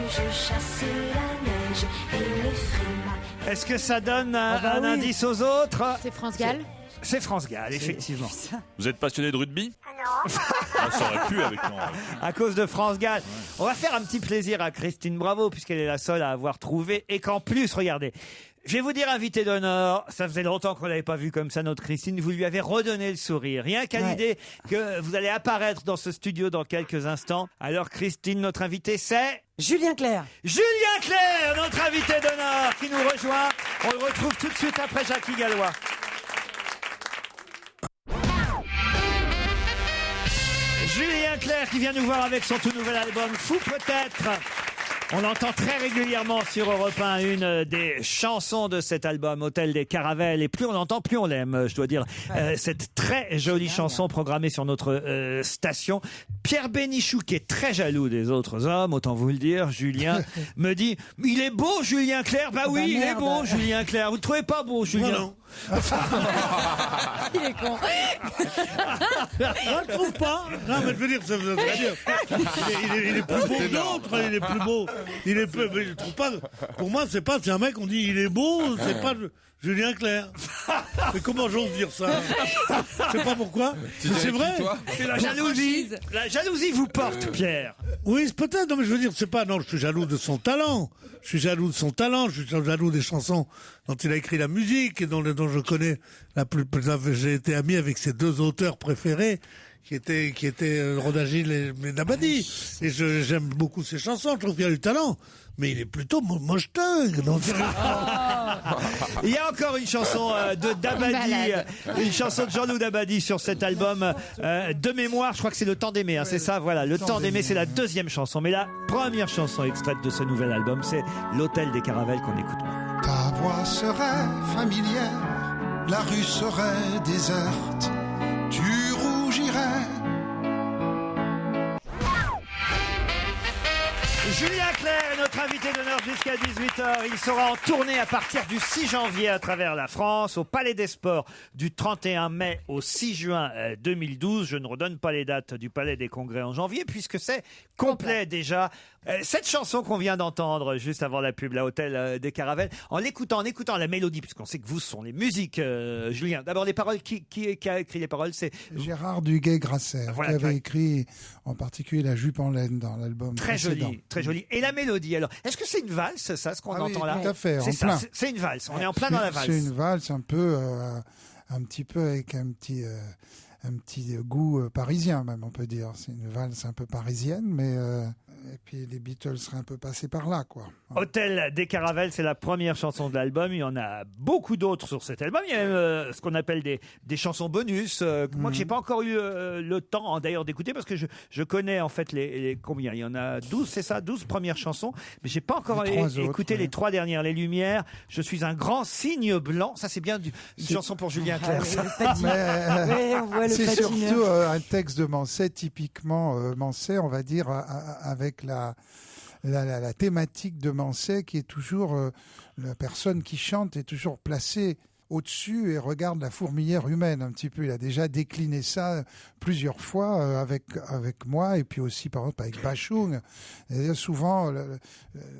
je chasse la neige et les frimas. Est-ce que ça donne un, bah un oui. indice aux autres? C'est France Gall. C'est France Gall, effectivement. Vous êtes passionné de rugby? Non. Ah, ça aurait pu avec moi. À cause de France Gall. On va faire un petit plaisir à Christine Bravo, puisqu'elle est la seule à avoir trouvé. Et qu'en plus, regardez, je vais vous dire invité d'honneur. Ça faisait longtemps qu'on l'avait pas vu comme ça, notre Christine. Vous lui avez redonné le sourire. Rien qu'à l'idée que vous allez apparaître dans ce studio dans quelques instants. Alors Christine, notre invité, c'est... Julien Clerc. Julien Clerc, notre invité d'honneur, qui nous rejoint. On le retrouve tout de suite après Jackie Gallois. Julien Clerc qui vient nous voir avec son tout nouvel album Fou peut-être. On entend très régulièrement sur Europe 1 une des chansons de cet album, Hôtel des Caravelles. Et plus on l'entend, plus on l'aime, je dois dire. Cette très jolie chanson programmée sur notre station. Pierre Bénichou, qui est très jaloux des autres hommes, autant vous le dire, Julien, me dit « Il est beau, Julien Clerc !» Bah oui, il est beau, Julien Clerc. Vous le trouvez pas beau, Julien? Non. Il est con. Je trouve pas. Non, mais je veux dire, ça veut dire. Il est plus beau que d'autres. Il est plus beau. Il est plus. Mais je trouve pas. Pour moi, c'est un mec. On dit il est beau. C'est pas Julien Clerc. Mais comment j'ose dire ça? Je sais pas pourquoi. Mais c'est vrai. C'est la jalousie. La jalousie vous porte, Pierre. Oui, peut-être. Non, mais je veux dire, c'est pas. Non, je suis jaloux de son talent. Je suis jaloux de son talent. Je suis jaloux des chansons dont il a écrit la musique et dont je connais j'ai été ami avec ses deux auteurs préférés, qui étaient Rodagil et Dabadi. Et j'aime beaucoup ses chansons. Je trouve qu'il a du talent. Mais il est plutôt moche-tug. Il y a encore une chanson de Dabadi, une chanson de Jean-Loup Dabadi sur cet album de mémoire. Je crois que c'est Le Temps d'aimer, hein, c'est ça, voilà. Le Temps d'aimer, c'est la deuxième chanson. Mais la première chanson extraite de ce nouvel album, c'est L'Hôtel des Caravelles qu'on écoute maintenant. Ta voix serait familière, la rue serait déserte, tu rougirais. Julien Clerc est notre invité d'honneur jusqu'à 18h. Il sera en tournée à partir du 6 janvier à travers la France, au Palais des Sports du 31 mai au 6 juin 2012. Je ne redonne pas les dates du Palais des Congrès en janvier puisque c'est complet déjà. Cette chanson qu'on vient d'entendre juste avant la pub, la Hôtel des Caravelles, en écoutant la mélodie, puisqu'on sait que vous, ce sont les musiques, Julien. D'abord les paroles, qui a écrit les paroles? C'est Gérard Duguay-Grasser, voilà, qui avait écrit en particulier La Jupe en laine dans l'album précédent. Joli, très joli. Et la mélodie, alors, est-ce que c'est une valse, ça, ce qu'on entend là? Tout à fait, c'est en ça, plein. c'est une valse, on est en plein dans la valse. C'est une valse un peu, un petit peu avec un petit goût parisien même, on peut dire. C'est une valse un peu parisienne, mais et puis les Beatles seraient un peu passés par là, quoi. Hôtel des Caravelles, c'est la première chanson de l'album. Il y en a beaucoup d'autres sur cet album. Il y a même ce qu'on appelle des chansons bonus. Moi, que j'ai pas encore eu le temps, d'ailleurs, d'écouter parce que je connais en fait les combien. Il y en a 12, c'est ça, 12 premières chansons. Mais j'ai pas encore écouté les 3 dernières. Les Lumières. Je suis un grand cygne blanc. Ça, c'est bien une chanson pour Julien Clerc. C'est surtout un texte de Manset, typiquement Manset, on va dire, avec la thématique de Manset qui est toujours la personne qui chante est toujours placée au-dessus et regarde la fourmilière humaine un petit peu. Il a déjà décliné ça plusieurs fois avec moi et puis aussi par exemple avec Bachung. Et souvent,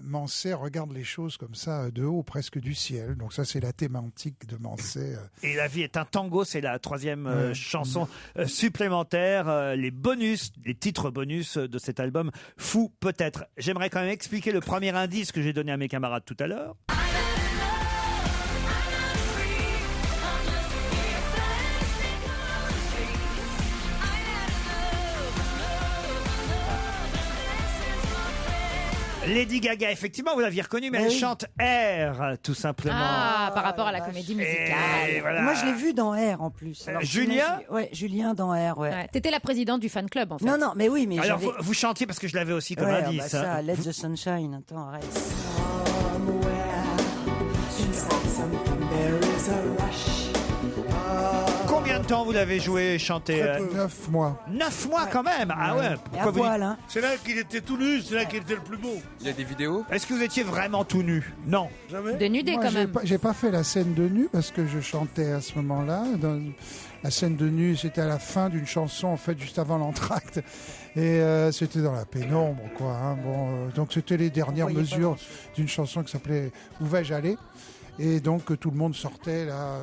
Mancé regarde les choses comme ça de haut, presque du ciel. Donc ça, c'est la thématique de Mancé. Et La vie est un tango, c'est la troisième chanson supplémentaire. Les bonus, les titres bonus de cet album, Fou peut-être. J'aimerais quand même expliquer le premier indice que j'ai donné à mes camarades tout à l'heure. Lady Gaga, effectivement, vous l'aviez reconnue, mais elle chante Air, tout simplement. Ah, par rapport à la comédie musicale. Voilà. Moi, je l'ai vu dans Air en plus. Alors, Julien Ouais, Julien dans Air, ouais. Ouais, t'étais la présidente du fan club, en fait. Non, mais oui, mais Alors, j'avais... vous chantiez parce que je l'avais aussi comme Ouais, indice. bah ça, hein. Let the Sunshine, attends, arrête. Combien de temps vous l'avez joué et chanté? 9 mois. 9 mois quand même. Ah ouais. Pourquoi vous dites- C'est là qu'il était tout nu, c'est là qu'il était le plus beau. Il y a des vidéos. Est-ce que vous étiez vraiment tout nu? Non. Jamais. Dénudé Moi, quand même. J'ai pas fait la scène de nu parce que je chantais à ce moment-là. La scène de nu, c'était à la fin d'une chanson, en fait, juste avant l'entracte. Et c'était dans la pénombre, quoi. Hein. Donc c'était les dernières mesures d'une chanson qui s'appelait Où vais-je aller? Et donc tout le monde sortait là,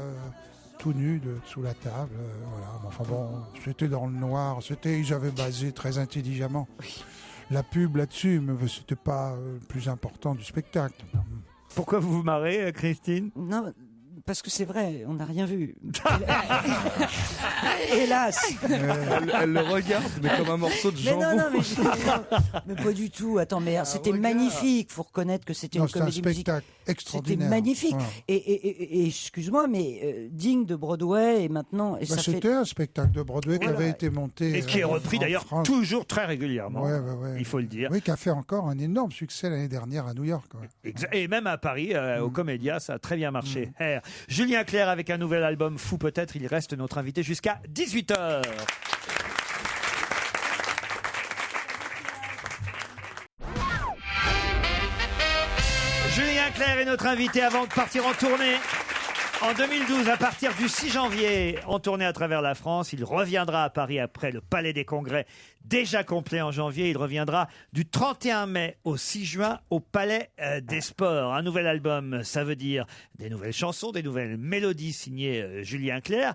tout nu sous la table. Voilà. Enfin bon, c'était dans le noir. Ils avaient basé très intelligemment la pub là-dessus, mais c'était pas le plus important du spectacle. Pourquoi vous vous marrez, Christine? Non, parce que c'est vrai, on n'a rien vu. Hélas. Elle le regarde, mais comme un morceau de Mais jambon. non, mais pas du tout. Attends, mais c'était magnifique. Faut reconnaître que c'était une C'était un comédie musicale. spectacle extraordinaire. C'était magnifique. Voilà. Et excuse-moi, mais digne de Broadway et maintenant. Et ça fait... C'était un spectacle de Broadway qui avait été monté. Et qui est repris en d'ailleurs France. toujours très régulièrement. Ouais. Il faut le dire. Oui, qui a fait encore un énorme succès l'année dernière à New York. Ouais. Et même à Paris, au Comédia, ça a très bien marché. Air. Julien Clerc avec un nouvel album Fou peut-être. Il reste notre invité jusqu'à 18h. Julien Clerc est notre invité avant de partir en tournée. En 2012, à partir du 6 janvier, en tournée à travers la France, il reviendra à Paris après le Palais des Congrès, déjà complet en janvier. Il reviendra du 31 mai au 6 juin au Palais des Sports. Un nouvel album, ça veut dire des nouvelles chansons, des nouvelles mélodies signées Julien Clerc.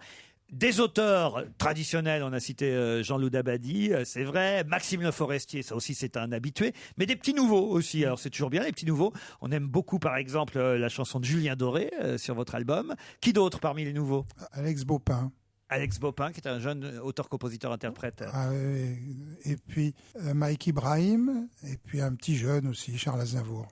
Des auteurs traditionnels, on a cité Jean-Loup Dabadi, c'est vrai, Maxime Le Forestier, ça aussi c'est un habitué, mais des petits nouveaux aussi, alors c'est toujours bien les petits nouveaux. On aime beaucoup par exemple la chanson de Julien Doré sur votre album. Qui d'autre parmi les nouveaux? Alex Baupin. Alex Baupin, qui est un jeune auteur-compositeur-interprète. Et puis Mike Ibrahim, et puis un petit jeune aussi, Charles Aznavour.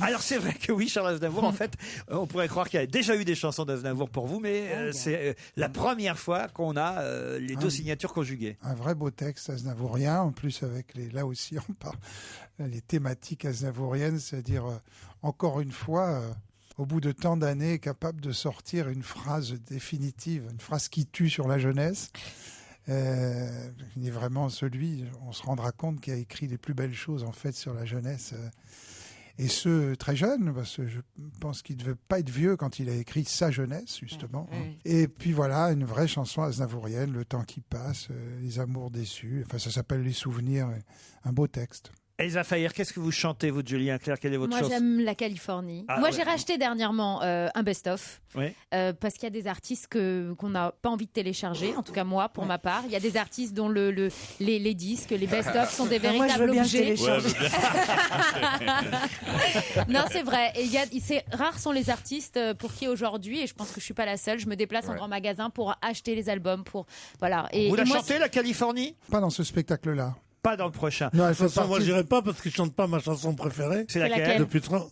Alors c'est vrai que oui, Charles Aznavour, en fait, on pourrait croire qu'il y a déjà eu des chansons d'Aznavour pour vous, mais c'est la première fois qu'on a les deux signatures conjuguées. Un vrai beau texte aznavourien, en plus avec là aussi on parle les thématiques aznavouriennes, c'est-à-dire encore une fois, au bout de tant d'années, capable de sortir une phrase définitive, une phrase qui tue sur la jeunesse. Il est vraiment celui, on se rendra compte, qui a écrit les plus belles choses en fait sur la jeunesse. Et ce, très jeune, parce que je pense qu'il ne devait pas être vieux quand il a écrit sa jeunesse, justement. Et puis voilà, une vraie chanson aznavourienne, Le temps qui passe, Les amours déçus. Enfin, ça s'appelle Les souvenirs, un beau texte. Elsa Fayer, qu'est-ce que vous chantez, vous, de Julien Clerc? Quelle est votre Moi, chose? j'aime la Californie. Moi, j'ai racheté dernièrement un best-of. Oui. Parce qu'il y a des artistes qu'on n'a pas envie de télécharger, en tout cas moi, pour ma part. Il y a des artistes dont les disques, les best-of sont des véritables objets. Non, c'est vrai. Et c'est rares sont les artistes pour qui aujourd'hui, et je pense que je suis pas la seule, je me déplace en grand magasin pour acheter les albums. Voilà. Vous la chantez, la Californie? Pas dans ce spectacle-là. Pas dans le prochain. Non, de toute façon, moi, j'irai pas parce qu'il chante pas ma chanson préférée. C'est laquelle? Depuis 30...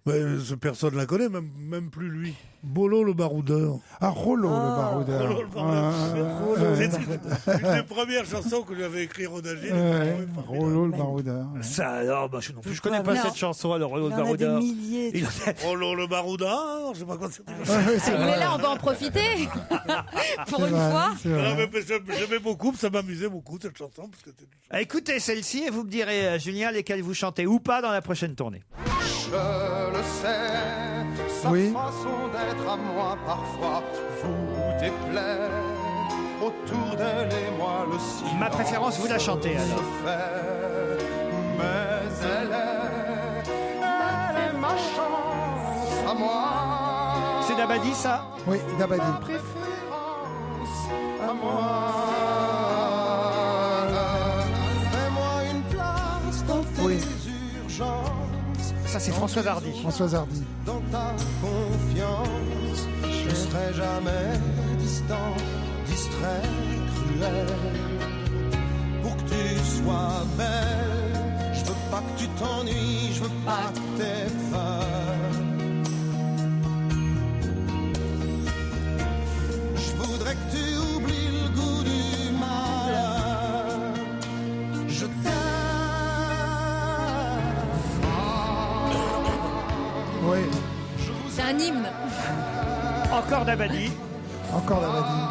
Mais personne la connaît, même plus lui. Bolo le baroudeur. Ah, Rollo le baroudeur. Rollo le baroudeur. C'est une des premières chansons que lui avait écrit Rodagil. Rollo le baroudeur. Ça alors, je non plus, je connais pas cette chanson, alors Rollo le baroudeur. Rollo le baroudeur, je sais pas quand c'était. Mais là, on va en profiter. Pour une fois. Non, mais j'aimais beaucoup, ça m'amusait beaucoup cette chanson. Parce que écoutez celle-ci et vous me direz, Julien, lesquelles vous chantez ou pas dans la prochaine tournée. Je le sais, Sa Oui. façon d'être à moi parfois vous déplaît. Autour d'elle et moi le silence. Ma préférence, vous la chantez alors. se fait. Mais elle est ma chance à moi. C'est Dabadi, ça? Oui, Dabadi. Préférence à moi. Fais-moi une place dans tes urgences. Ça, c'est Françoise Hardy. Françoise Hardy. Dans ta confiance, je ne serai jamais distant, distrait, cruel. Pour que tu sois belle, je veux pas que tu t'ennuies, je veux pas que t'aies peur. Je voudrais que tu oublies le goût du malheur. Je t'aime. Oui. C'est un hymne. Encore Dabadi. Encore Dabadi.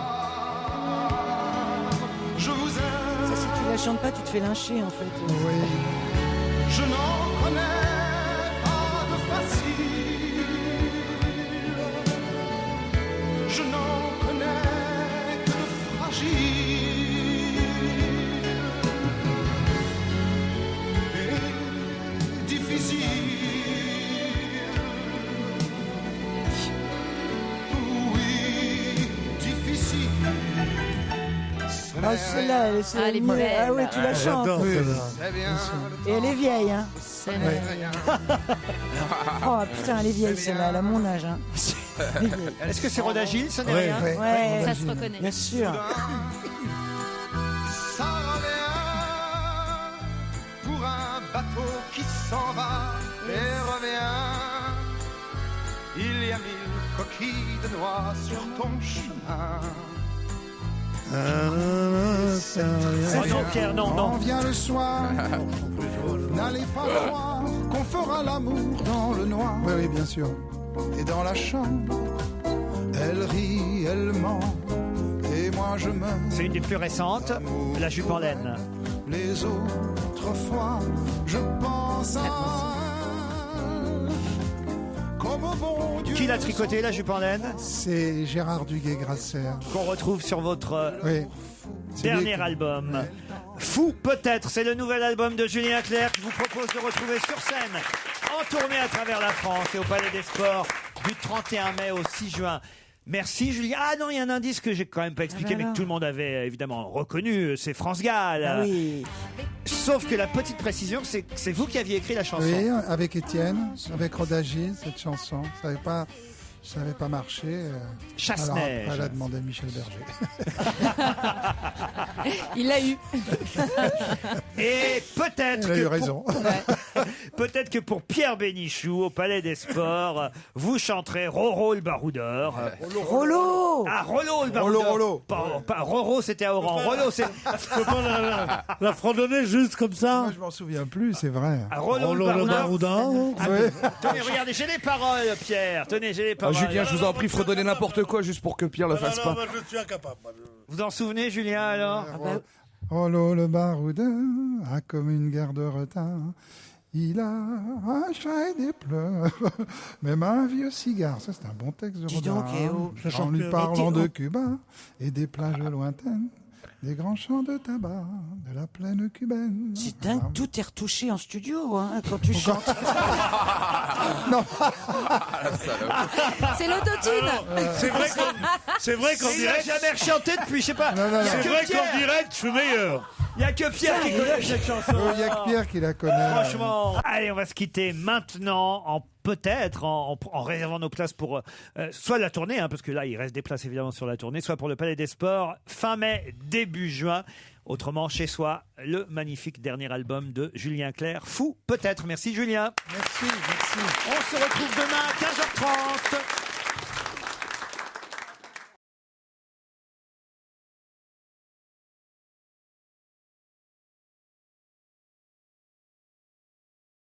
Je vous aime. Ça, si tu la chantes pas, tu te fais lyncher en fait. Oui. Je n'en connais pas de facile. Je n'en connais que de fragile. Et difficile. Oui, difficile. Ah, celle-là, elle est mieux. belle. Ah oui, tu la chantes. J'adore celle-là. C'est bien. Et elle est vieille, hein. Ouais. Oh putain, elle est vieille celle-là, elle a mon âge, hein. Elle est vieille. Est-ce que c'est Rhoda Gilles? Ça n'est Ouais. rien. Ouais, Ça se reconnaît. bien sûr. Ça revient pour un bateau qui s'en va et revient. Il y a 1000 coquilles de noix sur ton chemin. Oh non, Pierre, non, Quand non. vient le soir, n'allez pas croire qu'on fera l'amour dans le noir. Oui, oui, bien sûr. Et dans la chambre, elle rit, elle ment, et moi je me... C'est une des plus récentes, La jupe en laine. Les autres fois, je pense à comme au bon Dieu. Qui l'a tricoté, La jupe en laine? C'est Gérard Duguay-Grasser. Qu'on retrouve sur votre Oui. C'est lui dernier qui- album. Fou peut-être, c'est le nouvel album de Julien Clerc qui vous propose de retrouver sur scène, en tournée à travers la France et au Palais des Sports du 31 mai au 6 juin. Merci Julien. Ah non, il y a un indice que j'ai quand même pas expliqué, mais que tout le monde avait évidemment reconnu, c'est France Gall. Ah oui. Sauf que la petite précision, c'est que c'est vous qui aviez écrit la chanson. Oui, avec Étienne, avec Rhoda Gilles, cette chanson. Ça n'avait pas marché. Chasse-neige. Alors après, elle a demandé à Michel Berger. Il l'a eu. Et peut-être Elle a eu que raison. peut-être que pour Pierre Bénichou au Palais des Sports, vous chanterez Roro le baroudeur. Rollo. Ah, Rollo le baroudeur. Rollo. Pas Roro, c'était à Oran. Rollo, c'est Je peux pas la fredonner juste comme ça. Moi, je m'en souviens plus, c'est vrai. Ah, Rollo Rollo le baroudeur. Ah, tenez, regardez, j'ai les paroles, Pierre. Tenez, j'ai les Ah, paroles. Julien, je vous en prie, fredonnez n'importe quoi juste pour que Pierre le fasse pas. moi, je suis incapable. Vous en souvenez, Julien, alors Rollo le baroudeur a comme une guerre de retard. Il a un chat et des pleurs, même un vieux cigare. Ça, c'est un bon texte de Dis Rodin. donc, eh oh. Je En chante lui bien. parlant de Cuba et des plages lointaines, des grands champs de tabac, de la plaine cubaine. C'est dingue, tout est retouché en studio hein, quand tu chantes. C'est l'autotune. C'est vrai qu'en Il n'a direct, jamais rechanté depuis, je sais pas. Non, non, Il y a non. c'est que vrai Pierre. qu'en direct, je suis meilleur. Il n'y a que Pierre qui connaît cette chanson. Il n'y a que Pierre qui la connaît. Franchement. Allez, on va se quitter maintenant en réservant nos places pour soit la tournée, hein, parce que là, il reste des places évidemment sur la tournée, soit pour le Palais des Sports, fin mai, début juin. Autrement, chez soi, le magnifique dernier album de Julien Clerc. Fou, peut-être. Merci Julien. Merci, merci. On se retrouve demain à 15h30.